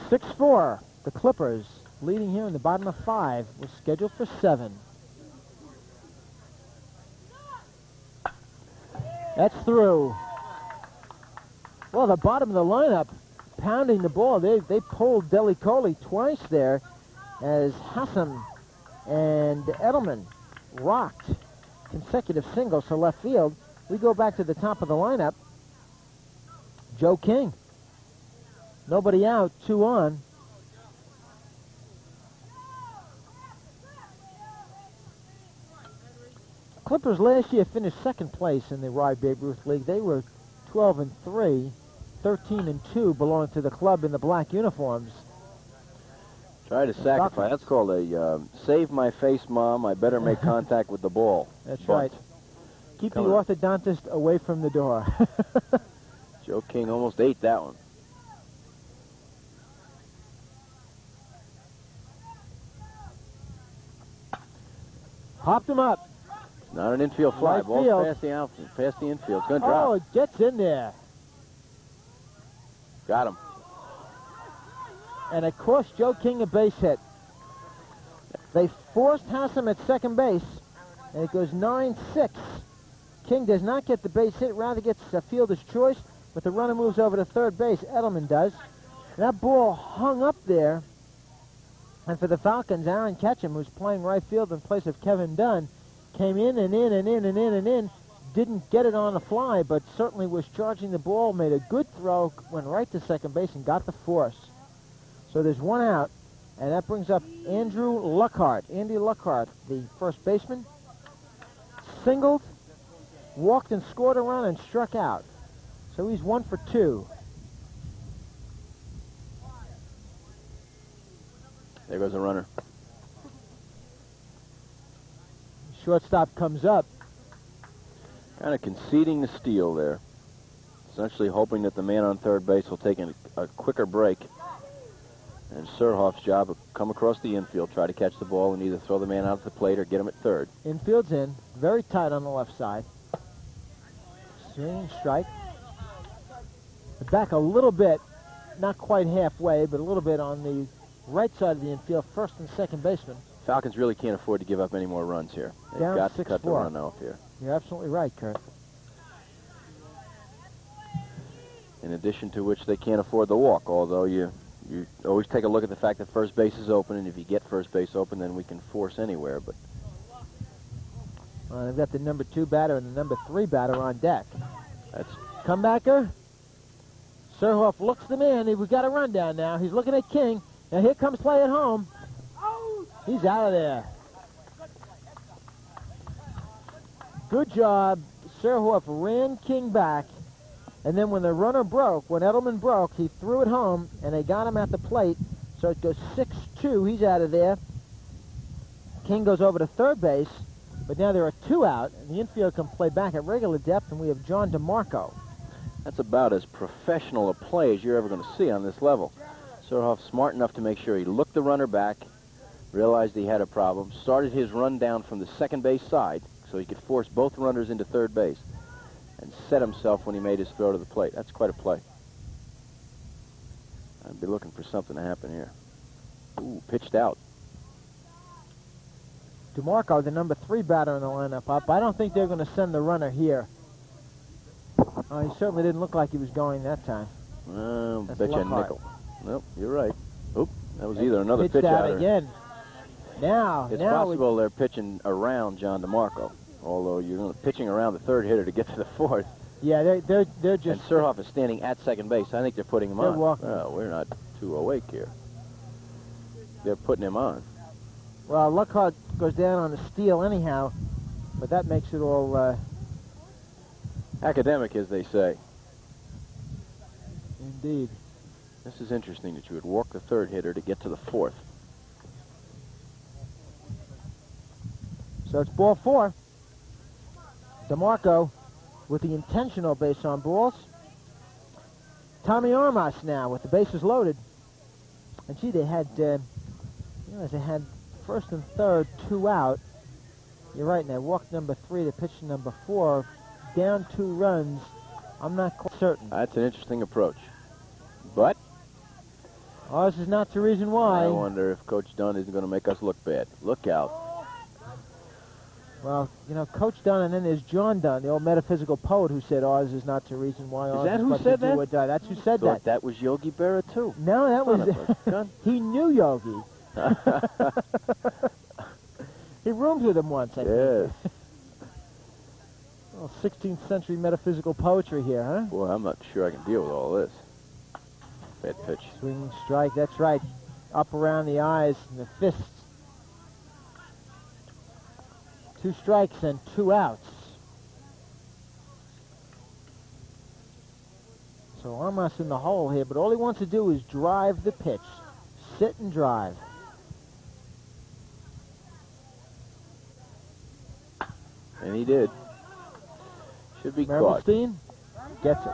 6-4. The Clippers leading here in the bottom of 5. We're scheduled for 7. That's through. Well, the bottom of the lineup pounding the ball. They pulled Delicoli twice there as Hassan and Edelman rocked consecutive singles to left field. We go back to the top of the lineup. Joe King. Nobody out, 2 on. Clippers last year finished second place in the Rye Babe Ruth League. They were 12-3, 13-2 belonging to the club in the black uniforms. Try to sacrifice. That's called a save my face, Mom. I better make contact with the ball. That's right. Keep the orthodontist away from the door. Joe King almost ate that one. Hopped him up. Not an infield fly. Right Ball's field. past the outfield, past the infield. It's going to drop. Oh, it gets in there. Got him. And it cost Joe King a base hit. They forced Hassan at second base, and it goes 9-6. King does not get the base hit, rather gets a fielder's choice, but the runner moves over to third base. Edelman does. And that ball hung up there. And for the Falcons, Aaron Ketchum, who's playing right field in place of Kevin Dunn, came in and in and in and in and in. Didn't get it on the fly, but certainly was charging the ball, made a good throw, went right to second base and got the force. So there's 1 out, and that brings up Andrew Luckhart. Andy Luckhart, the first baseman, singled, walked and scored a run and struck out. So he's 1 for 2. There goes a runner. Shortstop comes up. Kind of conceding the steal there. Essentially hoping that the man on third base will take a quicker break. And Surhoff's job will come across the infield, try to catch the ball, and either throw the man out at the plate or get him at third. Infield's in. Very tight on the left side. Swinging strike. Back a little bit. Not quite halfway, but a little bit on the right side of the infield. First and second baseman. Falcons really can't afford to give up any more runs here. They've Down got to cut the 6-4. run off here. You're absolutely right, Kurt. In addition to which, they can't afford the walk, although you always take a look at the fact that first base is open, and if you get first base open, then we can force anywhere. But They've got the number 2 batter and the number 3 batter on deck. that's Comebacker. Surhoff looks the man. We've got a rundown now. He's looking at King. Now here comes play at home. He's out of there. Good job. Surhoff ran King back. And then when the runner broke, when Edelman broke, he threw it home, and they got him at the plate. So it goes 6-2. He's out of there. King goes over to third base, but now there are 2 out, and the infield can play back at regular depth, and we have John DeMarco. That's about as professional a play as you're ever going to see on this level. Surhoff smart enough to make sure he looked the runner back, realized he had a problem, started his run down from the second base side so he could force both runners into third base, and set himself when he made his throw to the plate. That's quite a play. I'd be looking for something to happen here. Ooh, pitched out. DeMarco, the number 3 batter in the lineup, up. I don't think they're going to send the runner here. He certainly didn't look like he was going that time. Bet you a nickel. Nope, you're right. Oop, that was either another pitch out out or... again. Now, It's possible they're pitching around John DeMarco. Although you're pitching around the third hitter to get to the fourth. Yeah, they're just. And Surhoff is standing at second base. I think they're putting him they're on. Walking. Oh, we're not too awake here. They're putting him on. Well, Lockhart goes down on a steal anyhow, but that makes it all academic, as they say. Indeed. This is interesting that you would walk the third hitter to get to the fourth. So it's ball 4. DeMarco with the intentional base on balls. Tommy Armas now with the bases loaded. And gee, they had, they had first and third, 2 out. You're right, and they walked number 3 to pitch number 4. Down 2 runs. I'm not quite certain. That's an interesting approach. But this is not the reason why. I wonder if Coach Dunn isn't going to make us look bad. Look out. Well, you know, Coach Dunn, and then there's John Dunn, the old metaphysical poet, who said Oz is not the reason why Oz is that is who but said to do that? or die. That's who said Thought that. That was Yogi Berra, too. No, that was... he knew Yogi. He roomed with him once, I think. Yes. Well, 16th century metaphysical poetry here, huh? Boy, I'm not sure I can deal with all this. Bad pitch. Swing, strike, that's right. Up around the eyes and the fists. 2 strikes and 2 outs. So Armas in the hole here, but all he wants to do is drive the pitch. Sit and drive. And he did. Should be caught. Mermelstein gets it.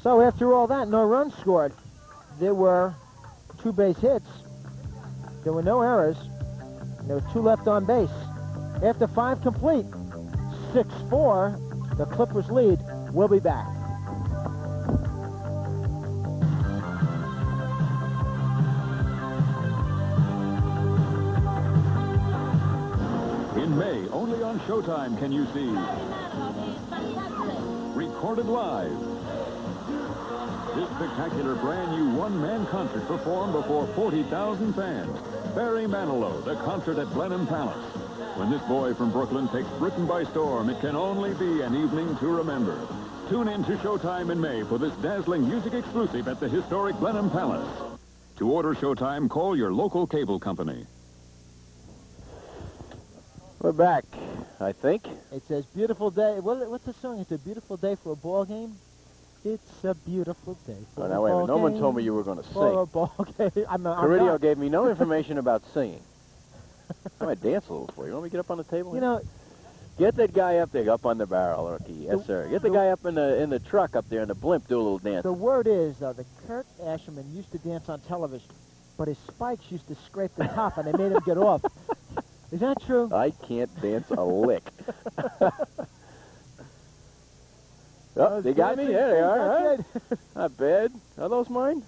So after all that, no runs scored. There were 2 base hits. There were no errors. And there were 2 left on base. After 5 complete, 6-4, the Clippers lead. We'll be back. In May, only on Showtime can you see Recorded Live. This spectacular brand new one-man concert performed before 40,000 fans. Barry Manilow, the concert at Blenheim Palace. When this boy from Brooklyn takes Britain by storm, it can only be an evening to remember. Tune in to Showtime in May for this dazzling music exclusive at the historic Blenheim Palace. To order Showtime, call your local cable company. We're back, I think. It says, beautiful day. What's the song? It's a beautiful day for a ball game? It's a beautiful day for a Now, wait a ball minute. No one game. told me you were going to For a sing. ball game. I'm Caridio not. gave me no information about singing. I might dance a little for you. You want me to get up on the table? You know, get that guy up there, up on the barrel. Okay, yes, sir. Get the guy up in the truck up there in the blimp, do a little dance. the word is, though, that Kurt Asherman used to dance on television, but his spikes used to scrape the top, and they made him get off. Is that true? I can't dance a lick. Oh, they got me. There they are. Huh? Not bad. Are those mine?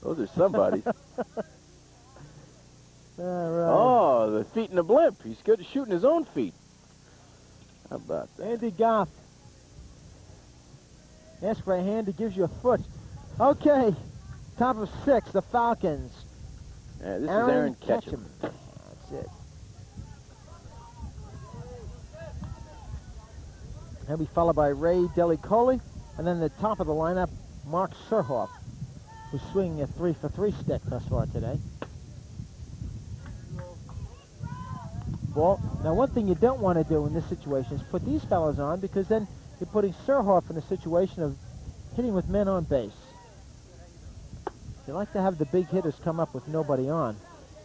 Those are somebody's. All right. Oh, the feet in the blimp. He's good at shooting his own feet. How about that? Andy Goff. Ask for a hand, he gives you a foot. Okay. Top of 6, the Falcons. Yeah, this is Aaron Ketchum. That's it. He'll be followed by Ray Delicoli, and then the top of the lineup, Mark Surhoff, who's swinging a 3-for-3 stick thus far today. Ball. Now, one thing you don't want to do in this situation is put these fellas on, because then you're putting Surhoff in a situation of hitting with men on base. You like to have the big hitters come up with nobody on.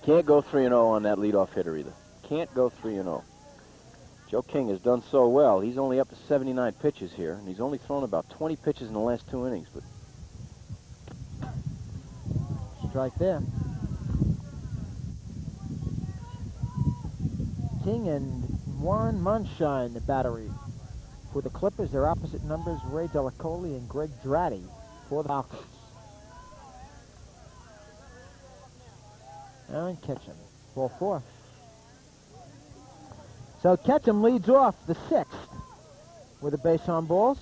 Can't go 3-0 on that leadoff hitter either. Can't go 3-0. Joe King has done so well. He's only up to 79 pitches here, and he's only thrown about 20 pitches in the last 2 innings. But Strike there. King and Warren Munshine, the battery. For the Clippers, their opposite numbers, Ray Delicoli and Greg Dratty for the Falcons. Aaron Ketchum, ball 4. So Ketchum leads off the 6th with a base on balls.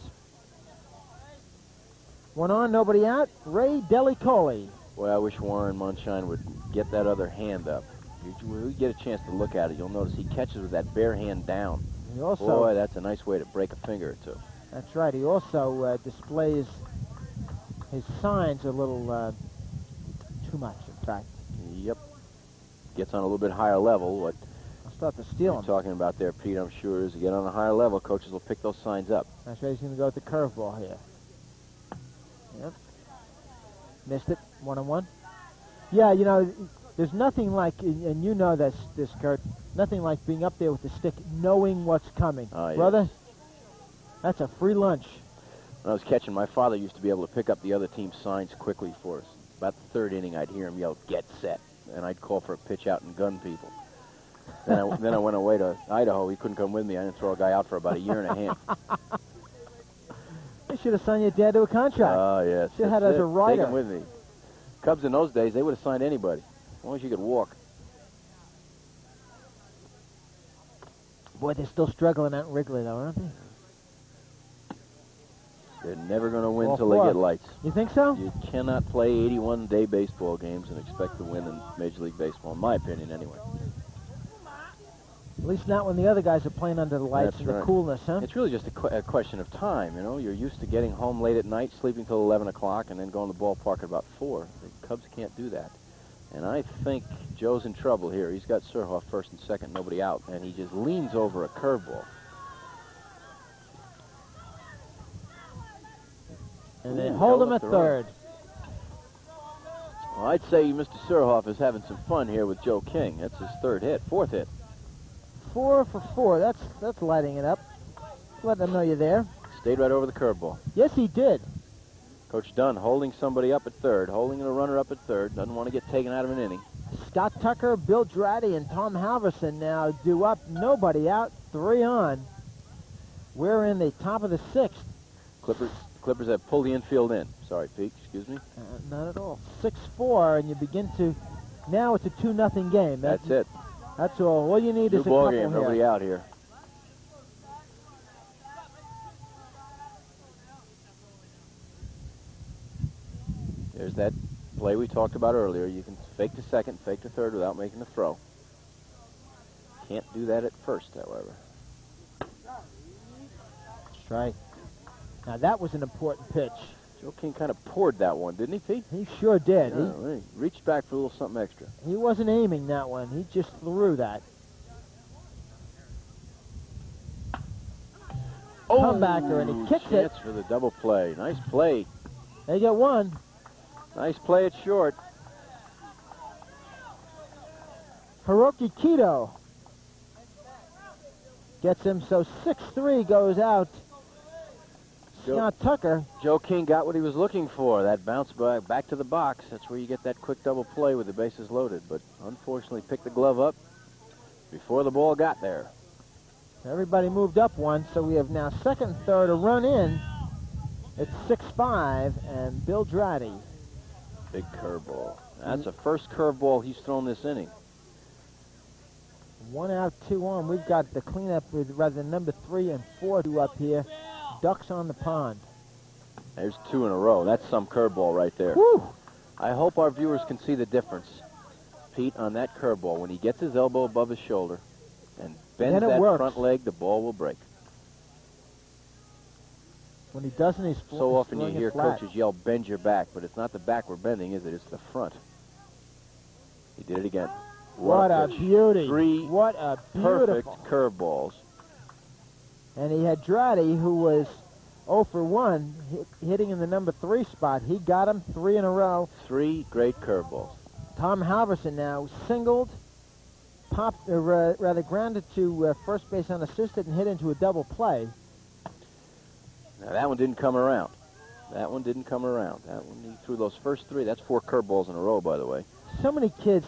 1 on, nobody out. Ray Delicoli. boy, I wish Warren Munshine would get that other hand up. When we get a chance to look at it, you'll notice he catches with that bare hand down. He also, boy, that's a nice way to break a finger or two. That's right. He also displays his signs a little too much, in fact. Yep. Gets on a little bit higher level. What I'll start to steal you're him. talking about there, Pete, I'm sure, is to get on a higher level, coaches will pick those signs up. That's right. He's going to go with the curveball here. Yep. Missed it. 1-1. Yeah, you know, there's nothing like, and you know this, Kurt, nothing like being up there with the stick, knowing what's coming. Yes. Brother, that's a free lunch. When I was catching, my father used to be able to pick up the other team's signs quickly for us. About the third inning, I'd hear him yell, "Get set," and I'd call for a pitch out and gun people. Then I went away to Idaho. He couldn't come with me. I didn't throw a guy out for about a year and a half. They should have signed your dad to a contract. Oh, yes. Should have had as a rider. Take him with me. Cubs in those days, they would have signed anybody, as long as you could walk. Boy, they're still struggling out in Wrigley, though, aren't they? They're never going to win All until they four. get lights. You think so? You cannot play 81-day baseball games and expect to win in Major League Baseball, in my opinion, anyway. At least not when the other guys are playing under the lights That's and the right. coolness, huh? It's really just a question of time, you know. You're used to getting home late at night, sleeping till 11 o'clock, and then going to the ballpark at about 4. The Cubs can't do that. And I think Joe's in trouble here. He's got Surhoff first and second, nobody out, and he just leans over a curveball. And they Ooh, hold held him up at the third. Well, I'd say Mr. Surhoff is having some fun here with Joe King. That's his fourth hit. 4 for 4. That's lighting it up. Let them know you're there. Stayed right over the curveball. Yes, he did. Coach Dunn holding somebody up at third, holding a runner up at third. Doesn't want to get taken out of an inning. Scott Tucker, Bill Dratty, and Tom Halverson now due up. Nobody out. 3 on. We're in the top of the 6th. Clippers have pulled the infield in. Sorry, Pete. Excuse me. Not at all. 6-4, and you begin to. Now it's a 2-0 game. That's it. That's all. All you need New is a ball couple game. here. Nobody out here. There's that play we talked about earlier. You can fake to second, fake to third without making the throw. Can't do that at first, however. That's right. Now that was an important pitch. Joe King kind of poured that one, didn't he, Pete? He sure did. Yeah, he reached back for a little something extra. He wasn't aiming that one. He just threw that. Oh, Comebacker, and he kicks it. chance for the double play. Nice play. They get one. Nice play at short. Hiroki Kito gets him, so 6-3 goes out. Scott Tucker. Joe King got what he was looking for. That bounce back to the box. That's where you get that quick double play with the bases loaded. But unfortunately picked the glove up before the ball got there. Everybody moved up one, so we have now second and third a run in. It's 6-5, and Bill Dratty. Big curveball. That's the first curveball he's thrown this inning. 1 out, 2 on. We've got the cleanup with rather number 3 and 4 due up here. Ducks on the pond. There's 2 in a row. That's some curveball right there. Woo! I hope our viewers can see the difference, Pete, on that curveball. When he gets his elbow above his shoulder and bends that front leg, the ball will break. When he doesn't, he's so often you throwing it hear flat. coaches yell, "Bend your back," but it's not the back we're bending, is it? It's the front. He did it again. What a pitch. beauty. 3 what a perfect beautiful. curveballs. And he had Dratty, who was 0 for 1, hitting in the number 3 spot. He got him 3 in a row. 3 great curveballs. Tom Halverson now singled, popped, rather grounded to first base unassisted and hit into a double play. Now, that one didn't come around. That one didn't come around. That one, he threw those first 3. That's 4 curveballs in a row, by the way. So many kids,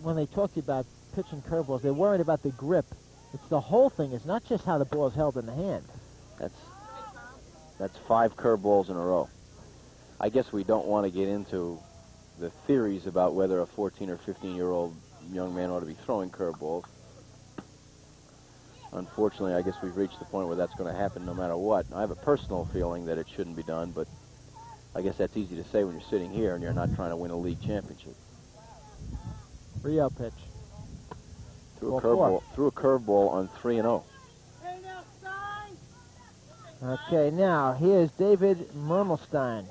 when they talk to you about pitching curveballs, they're worried about the grip. It's the whole thing. It's not just how the ball is held in the hand. That's 5 curveballs in a row. I guess we don't want to get into the theories about whether a 14 or 15-year-old young man ought to be throwing curveballs. Unfortunately, I guess we've reached the point where that's going to happen no matter what. I have a personal feeling that it shouldn't be done, but I guess that's easy to say when you're sitting here and you're not trying to win a league championship. 3-0 pitch. Threw a curveball on 3-0. Okay, now here's David Mermelstein.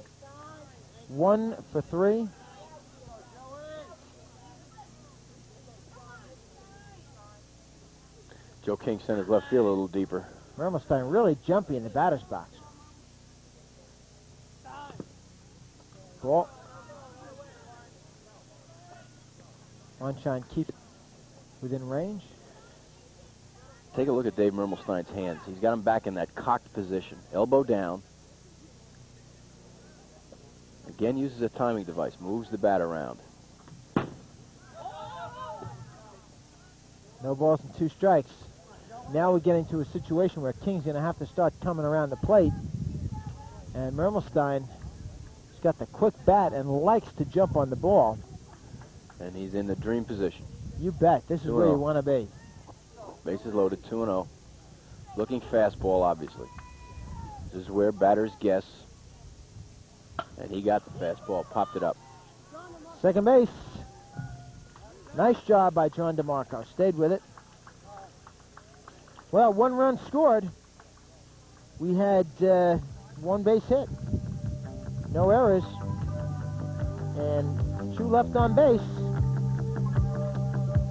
1 for 3. Joe King sent his left field a little deeper. Mermelstein really jumpy in the batter's box. Ball. Sunshine keeps it within range. Take a look at Dave Mermelstein's hands. He's got him back in that cocked position. Elbow down. Again, uses a timing device. Moves the bat around. No balls and 2 strikes. Now we're getting to a situation where King's going to have to start coming around the plate. And Mermelstein has got the quick bat and likes to jump on the ball. And he's in the dream position. You bet. This is where you want to be. Bases loaded, 2-0. Looking fastball, obviously. This is where batters guess. And he got the fastball, popped it up. Second base. Nice job by John DeMarco. Stayed with it. Well, 1 run scored. We had 1 base hit. No errors. And 2 left on base.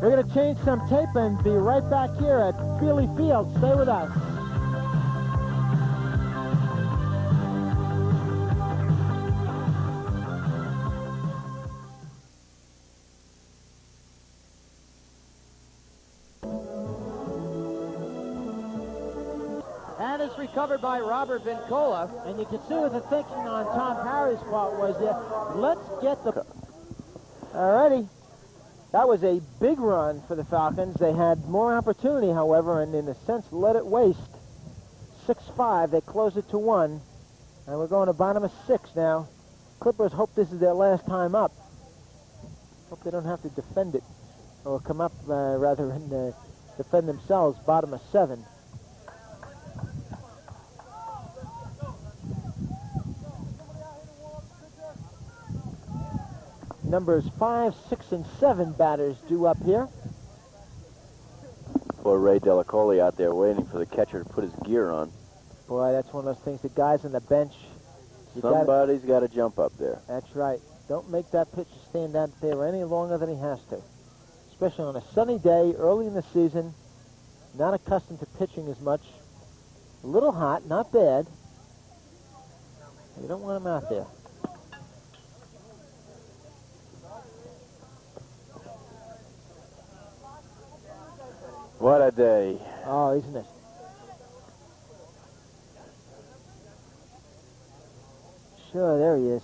We're going to change some tape and be right back here at Feely Field. Stay with us. And it's recovered by Robert Vincola. And you can see what the thinking on Tom Parry's part was there. Let's get the... Alrighty. That was a big run for the Falcons. They had more opportunity, however, and in a sense let it waste. 6-5. They closed it to 1. And we're going to bottom of 6 now. Clippers hope this is their last time up. Hope they don't have to defend it. Or come up, rather, and defend themselves. Bottom of 7. Numbers 5, 6, and 7 batters due up here. Poor Ray Delacoli out there waiting for the catcher to put his gear on. Boy, that's one of those things. The guys on the bench. Somebody's got to jump up there. That's right. Don't make that pitcher stand out there any longer than he has to. Especially on a sunny day, early in the season. Not accustomed to pitching as much. A little hot, not bad. You don't want him out there. What a day. Oh, isn't it? Sure, there he is.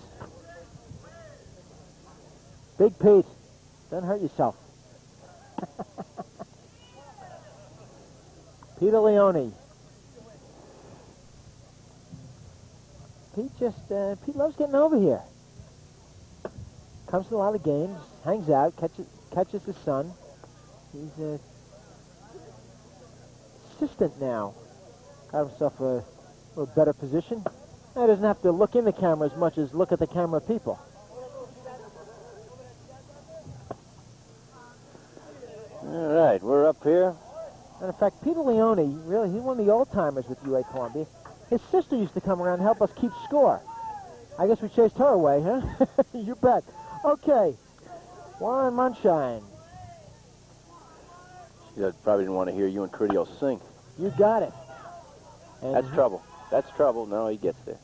Big Pete. Don't hurt yourself. Peter Leone. Pete loves getting over here. Comes to a lot of games, hangs out, catches his son. He's a assistant now. Got himself a little better position. He doesn't have to look in the camera as much as look at the camera people. All right, we're up here. And in fact, Peter Leone, really, he's one of the old-timers with UA Columbia. His sister used to come around and help us keep score. I guess we chased her away, huh? You bet. Okay, Warren Munshine. She probably didn't want to hear you and Cridio sing. You got it. And that's trouble. That's trouble. No, he gets there.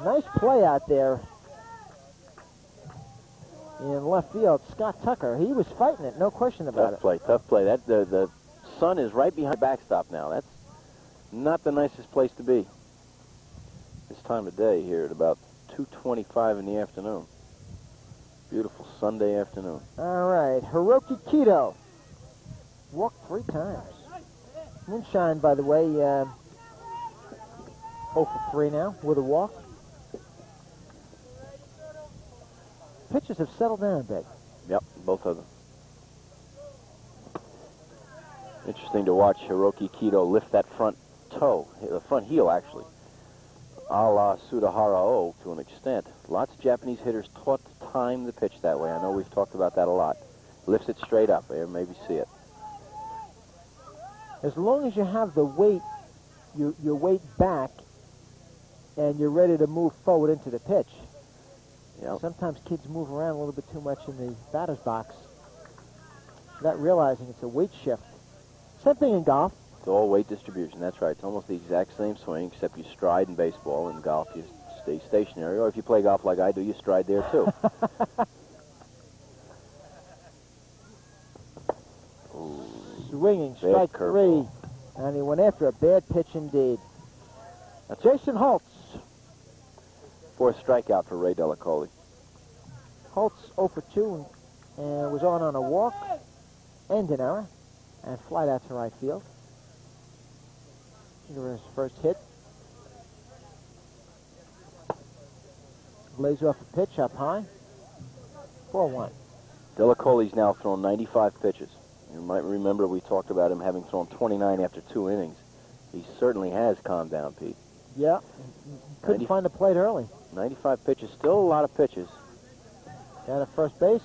Nice play out there in left field. Scott Tucker, he was fighting it, no question about it. Tough play. That the sun is right behind the backstop now. That's not the nicest place to be this time of day here at about 2:25 in the afternoon. Beautiful Sunday afternoon. All right, Hiroki Kito walked 3 times. Moonshine, by the way, 0 for 3 now with a walk. Pitchers have settled down a bit. Yep, both of them. Interesting to watch Hiroki Kito lift that front toe, the front heel actually, a la Sudahara O to an extent. Lots of Japanese hitters taught to time the pitch that way. I know we've talked about that a lot. Lifts it straight up. There, maybe see it. As long as you have the weight, your weight back, and you're ready to move forward into the pitch. Yep. Sometimes kids move around a little bit too much in the batter's box, not realizing it's a weight shift. Same thing in golf. It's all weight distribution. That's right. It's almost the exact same swing, except you stride in baseball. In golf, you stay stationary. Or if you play golf like I do, you stride there, too. Swinging, strike three. And he went after a bad pitch indeed. That's Jason Holtz. Fourth strikeout for Ray Delacoli. Holtz 0 for 2 and was on a walk and an error and flied out to right field. Here his first hit. Blaze off a pitch up high. 4-1. Delacoli's now thrown 95 pitches. You might remember we talked about him having thrown 29 after 2 innings. He certainly has calmed down, Pete. Yeah, couldn't find the plate early. 95 pitches, still a lot of pitches. Down at first base,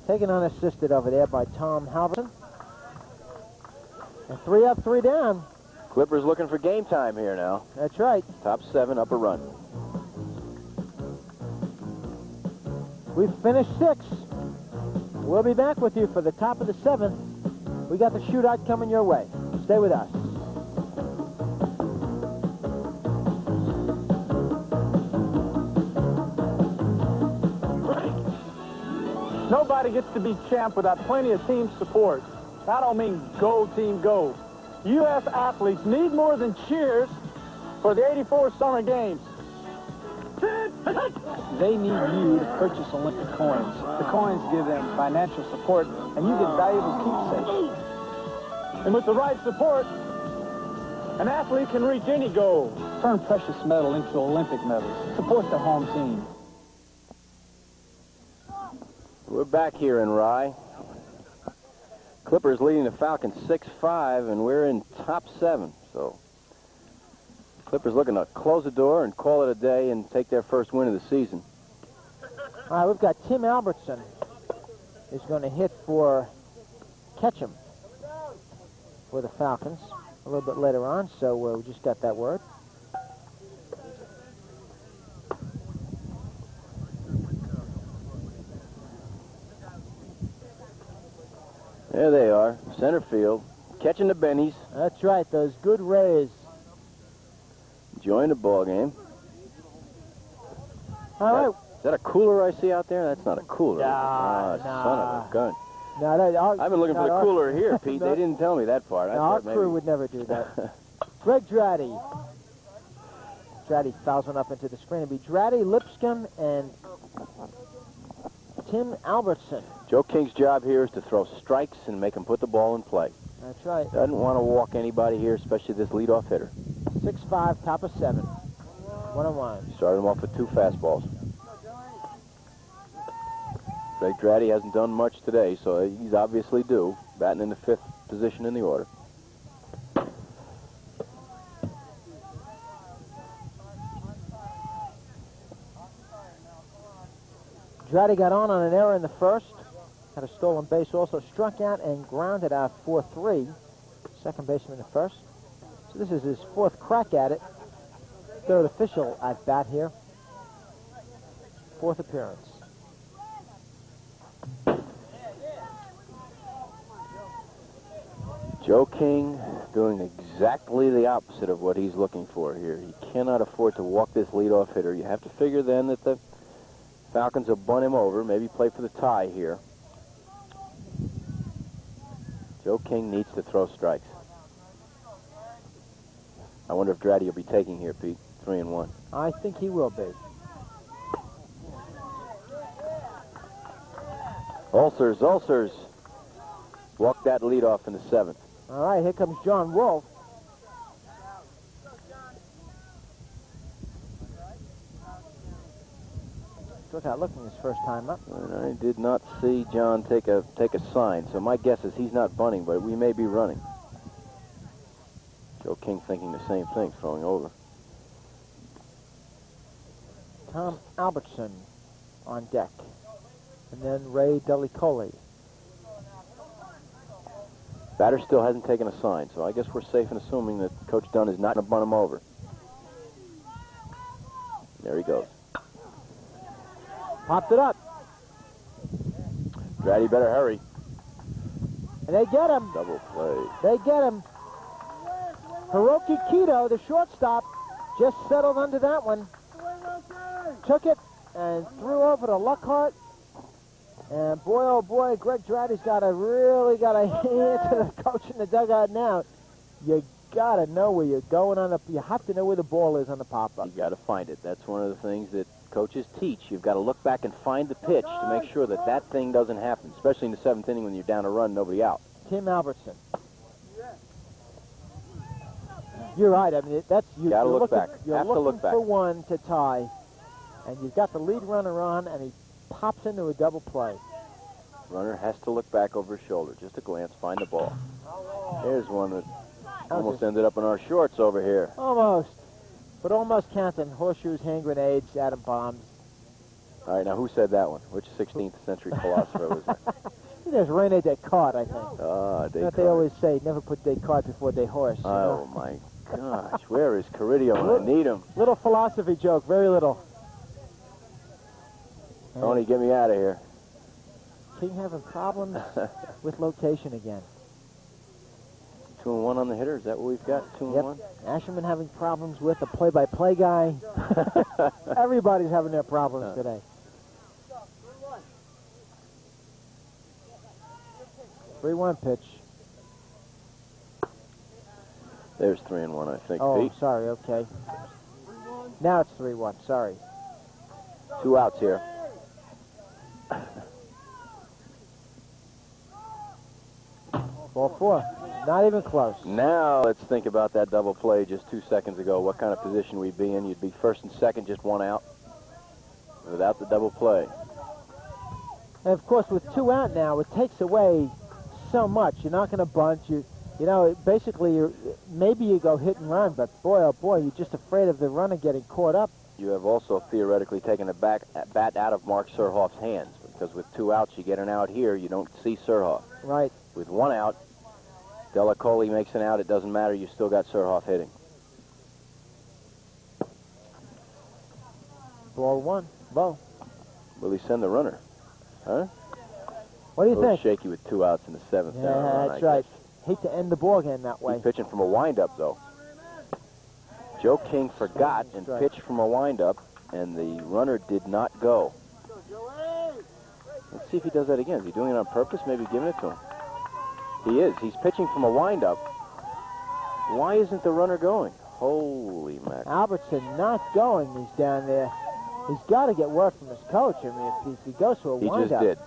taken unassisted over there by Tom Halverson. And 3 up, 3 down. Clippers looking for game time here now. That's right. Top 7, up a run. We've finished 6. We'll be back with you for the top of the 7th. We got the shootout coming your way. Stay with us. Nobody gets to be champ without plenty of team support. I don't mean go, team, go. U.S. athletes need more than cheers for the 84 Summer Games. They need you to purchase Olympic coins. The coins give them financial support, and you get valuable keepsakes. And with the right support, an athlete can reach any goal. Turn precious metal into Olympic medals. Support the home team. We're back here in Rye. Clippers leading the Falcons 6-5, and we're in top 7. So Clippers looking to close the door and call it a day and take their first win of the season. All right, we've got Tim Albertson is going to hit for Ketchum for the Falcons a little bit later on, so we just got that word. There they are, center field, catching the bennies. That's right, those good Rays. Enjoying the ball game. All right. Is that a cooler I see out there? That's not a cooler. Nah. Son of a gun. No, I've been looking for the cooler here, Pete. They didn't tell me that part. I our thought crew would never do that. Greg Dratty. Dratty fouls one up into the screen. It'll be Dratty, Lipscomb, and Tim Albertson. Joe King's job here is to throw strikes and make him put the ball in play. That's right. Doesn't want to walk anybody here, especially this leadoff hitter. 6-5, top of 7. 1-1. Started him off with 2 fastballs. Greg Dratty hasn't done much today, so he's obviously due. Batting in the 5th position in the order. Dratty got on an error in the first. Had a stolen base also. Struck out and grounded out 4-3. Second baseman in the first. So this is his 4th crack at it. 3rd official at bat here. 4th appearance. Joe King doing exactly the opposite of what he's looking for here. He cannot afford to walk this leadoff hitter. You have to figure then that the Falcons will bunt him over, maybe play for the tie here. Joe King needs to throw strikes. I wonder if Dratty will be taking here, Pete. 3-1. I think he will be. Ulcers. Walked that leadoff in the 7th. All right, here comes John Wolf. Struck out looking his first time up. And I did not see John take a sign, so my guess is he's not bunting, but we may be running. Joe King thinking the same thing, throwing over. Tom Albertson on deck. And then Ray Delacoli. Batter still hasn't taken a sign, so I guess we're safe in assuming that Coach Dunn is not going to bunt him over. There he goes. Popped it up. Dratty better hurry. And they get him. Double play. They get him. Hiroki Kito, the shortstop, just settled under that one. Took it and threw over to Luckhart. And boy, oh boy, Greg Dratty's really got to answer the coach in the dugout now. You got to know where you're going on the. You have to know where the ball is on the pop-up. You got to find it. That's one of the things that coaches teach. You've got to look back and find the pitch to make sure that that thing doesn't happen, especially in the 7th inning when you're down a run, nobody out. Tim Albertson. You're right. I mean, that's you. Got to look looking, back. You're Have to looking look back for one to tie, and you've got the lead runner on, and he pops into a double play. Runner has to look back over his shoulder. Just a glance, find the ball. Here's one that almost ended up in our shorts over here. Almost. But almost counting. Horseshoes, hand grenades, atom bombs. All right, now who said that one? Which 16th century philosopher was that? There's Rene Descartes, I think. Ah, Descartes. They always say, never put Descartes before Deshorse. Oh, my gosh. Where is Caridio when I need him? Little philosophy joke, very little. Tony, get me out of here. King having problems with location again. 2-1 on the hitter. Is that what we've got? 2-1? Asherman having problems with the play-by-play guy. Everybody's having their problems today. 3-1 pitch. There's 3-1, I think. Oh, Pete. sorry. Okay. Now it's 3-1. Sorry. 2 outs here. Ball 4. Not even close. Now let's think about that double play just 2 seconds ago. What kind of position we'd be in? You'd be first and second, just 1 out. Without the double play. And of course, with 2 out now, it takes away so much. You're not going to bunt. You know, basically, maybe you go hit and run, but boy, oh boy, you're just afraid of the runner getting caught up. You have also theoretically taken a bat out of Mark Surhoff's hands, because with 2 outs, you get an out here, you don't see Surhoff. Right. With 1 out, Delacoli makes an out. It doesn't matter. You still got Surhoff hitting. Ball 1. Low. Will he send the runner? Huh? What do you a little think? shaky with 2 outs in the 7th. Yeah, that's right. Hate to end the ball game that way. He's pitching from a windup, though. Joe King forgot and pitched from a windup, and the runner did not go. Let's see if he does that again. Is he doing it on purpose? Maybe giving it to him. He is. He's pitching from a windup. Why isn't the runner going? Holy mackerel. Albertson not going. He's down there. He's got to get word from his coach. I mean, if he goes to a windup. He just did.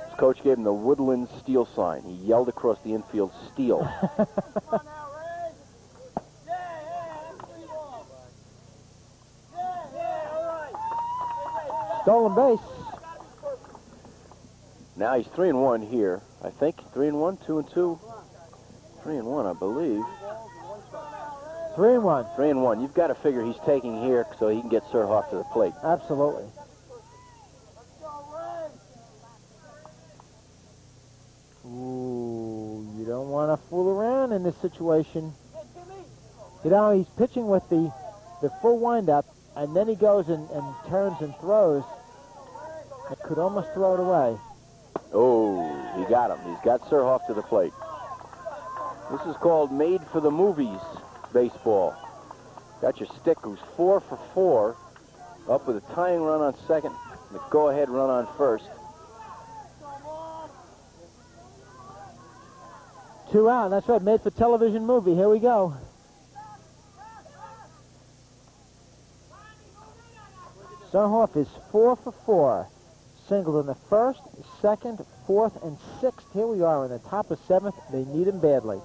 His coach gave him the Woodland Steel sign. He yelled across the infield, "Steel." Stolen base. Now he's 3-1 here. I think 3-1, 2-2. 3-1, I believe. 3-1. 3-1. You've got to figure he's taking here so he can get Surhoff to the plate. Absolutely. Ooh, you don't want to fool around in this situation. You know, he's pitching with the full windup, and then he goes and turns and throws. It could almost throw it away. Oh, he got him. He's got Surhoff to the plate. This is called made for the movies baseball. Got your stick who's 4 for 4, up with a tying run on second, the go-ahead run on first. 2 out. That's right. Made for television movie. Here we go. Surhoff is 4 for 4. Singled in the 1st, 2nd, 4th, and 6th. Here we are in the top of 7th. They need him badly.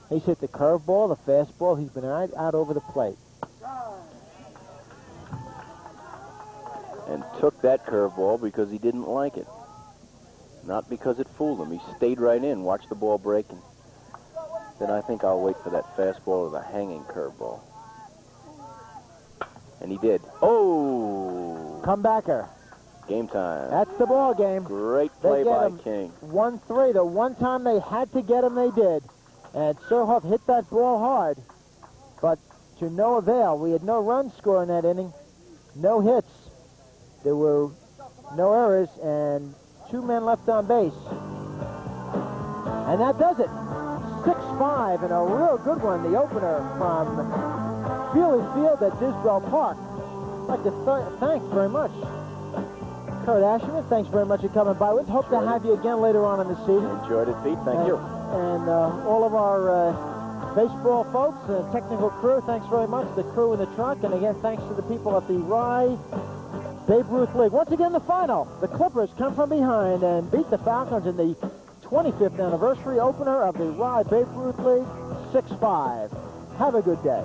He's hit the curveball, the fastball. He's been out over the plate. And took that curveball because he didn't like it. Not because it fooled him. He stayed right in, watched the ball break, and then I think I'll wait for that fastball or the hanging curveball. And he did. Oh! Comebacker. Game time. That's the ball game. Great play They get by him King. 1-3. The one time they had to get him, they did. And Surhoff hit that ball hard, but to no avail. We had no runs scored in that inning, no hits. There were no errors, and 2 men left on base. And that does it. 6-5, and a real good one, the opener from Feely Field at Disbell Park. I'd like to thank very much Kurt Asherman. Thanks very much for coming by. We'd hope to have you again later on in the season. Enjoyed it, Pete. Thank you. And all of our baseball folks and technical crew, thanks very much. The crew in the truck, and again, thanks to the people at the Rye Babe Ruth League. Once again, the final. The Clippers come from behind and beat the Falcons in the 25th anniversary opener of the Rye Babe Ruth League, 6-5. Have a good day.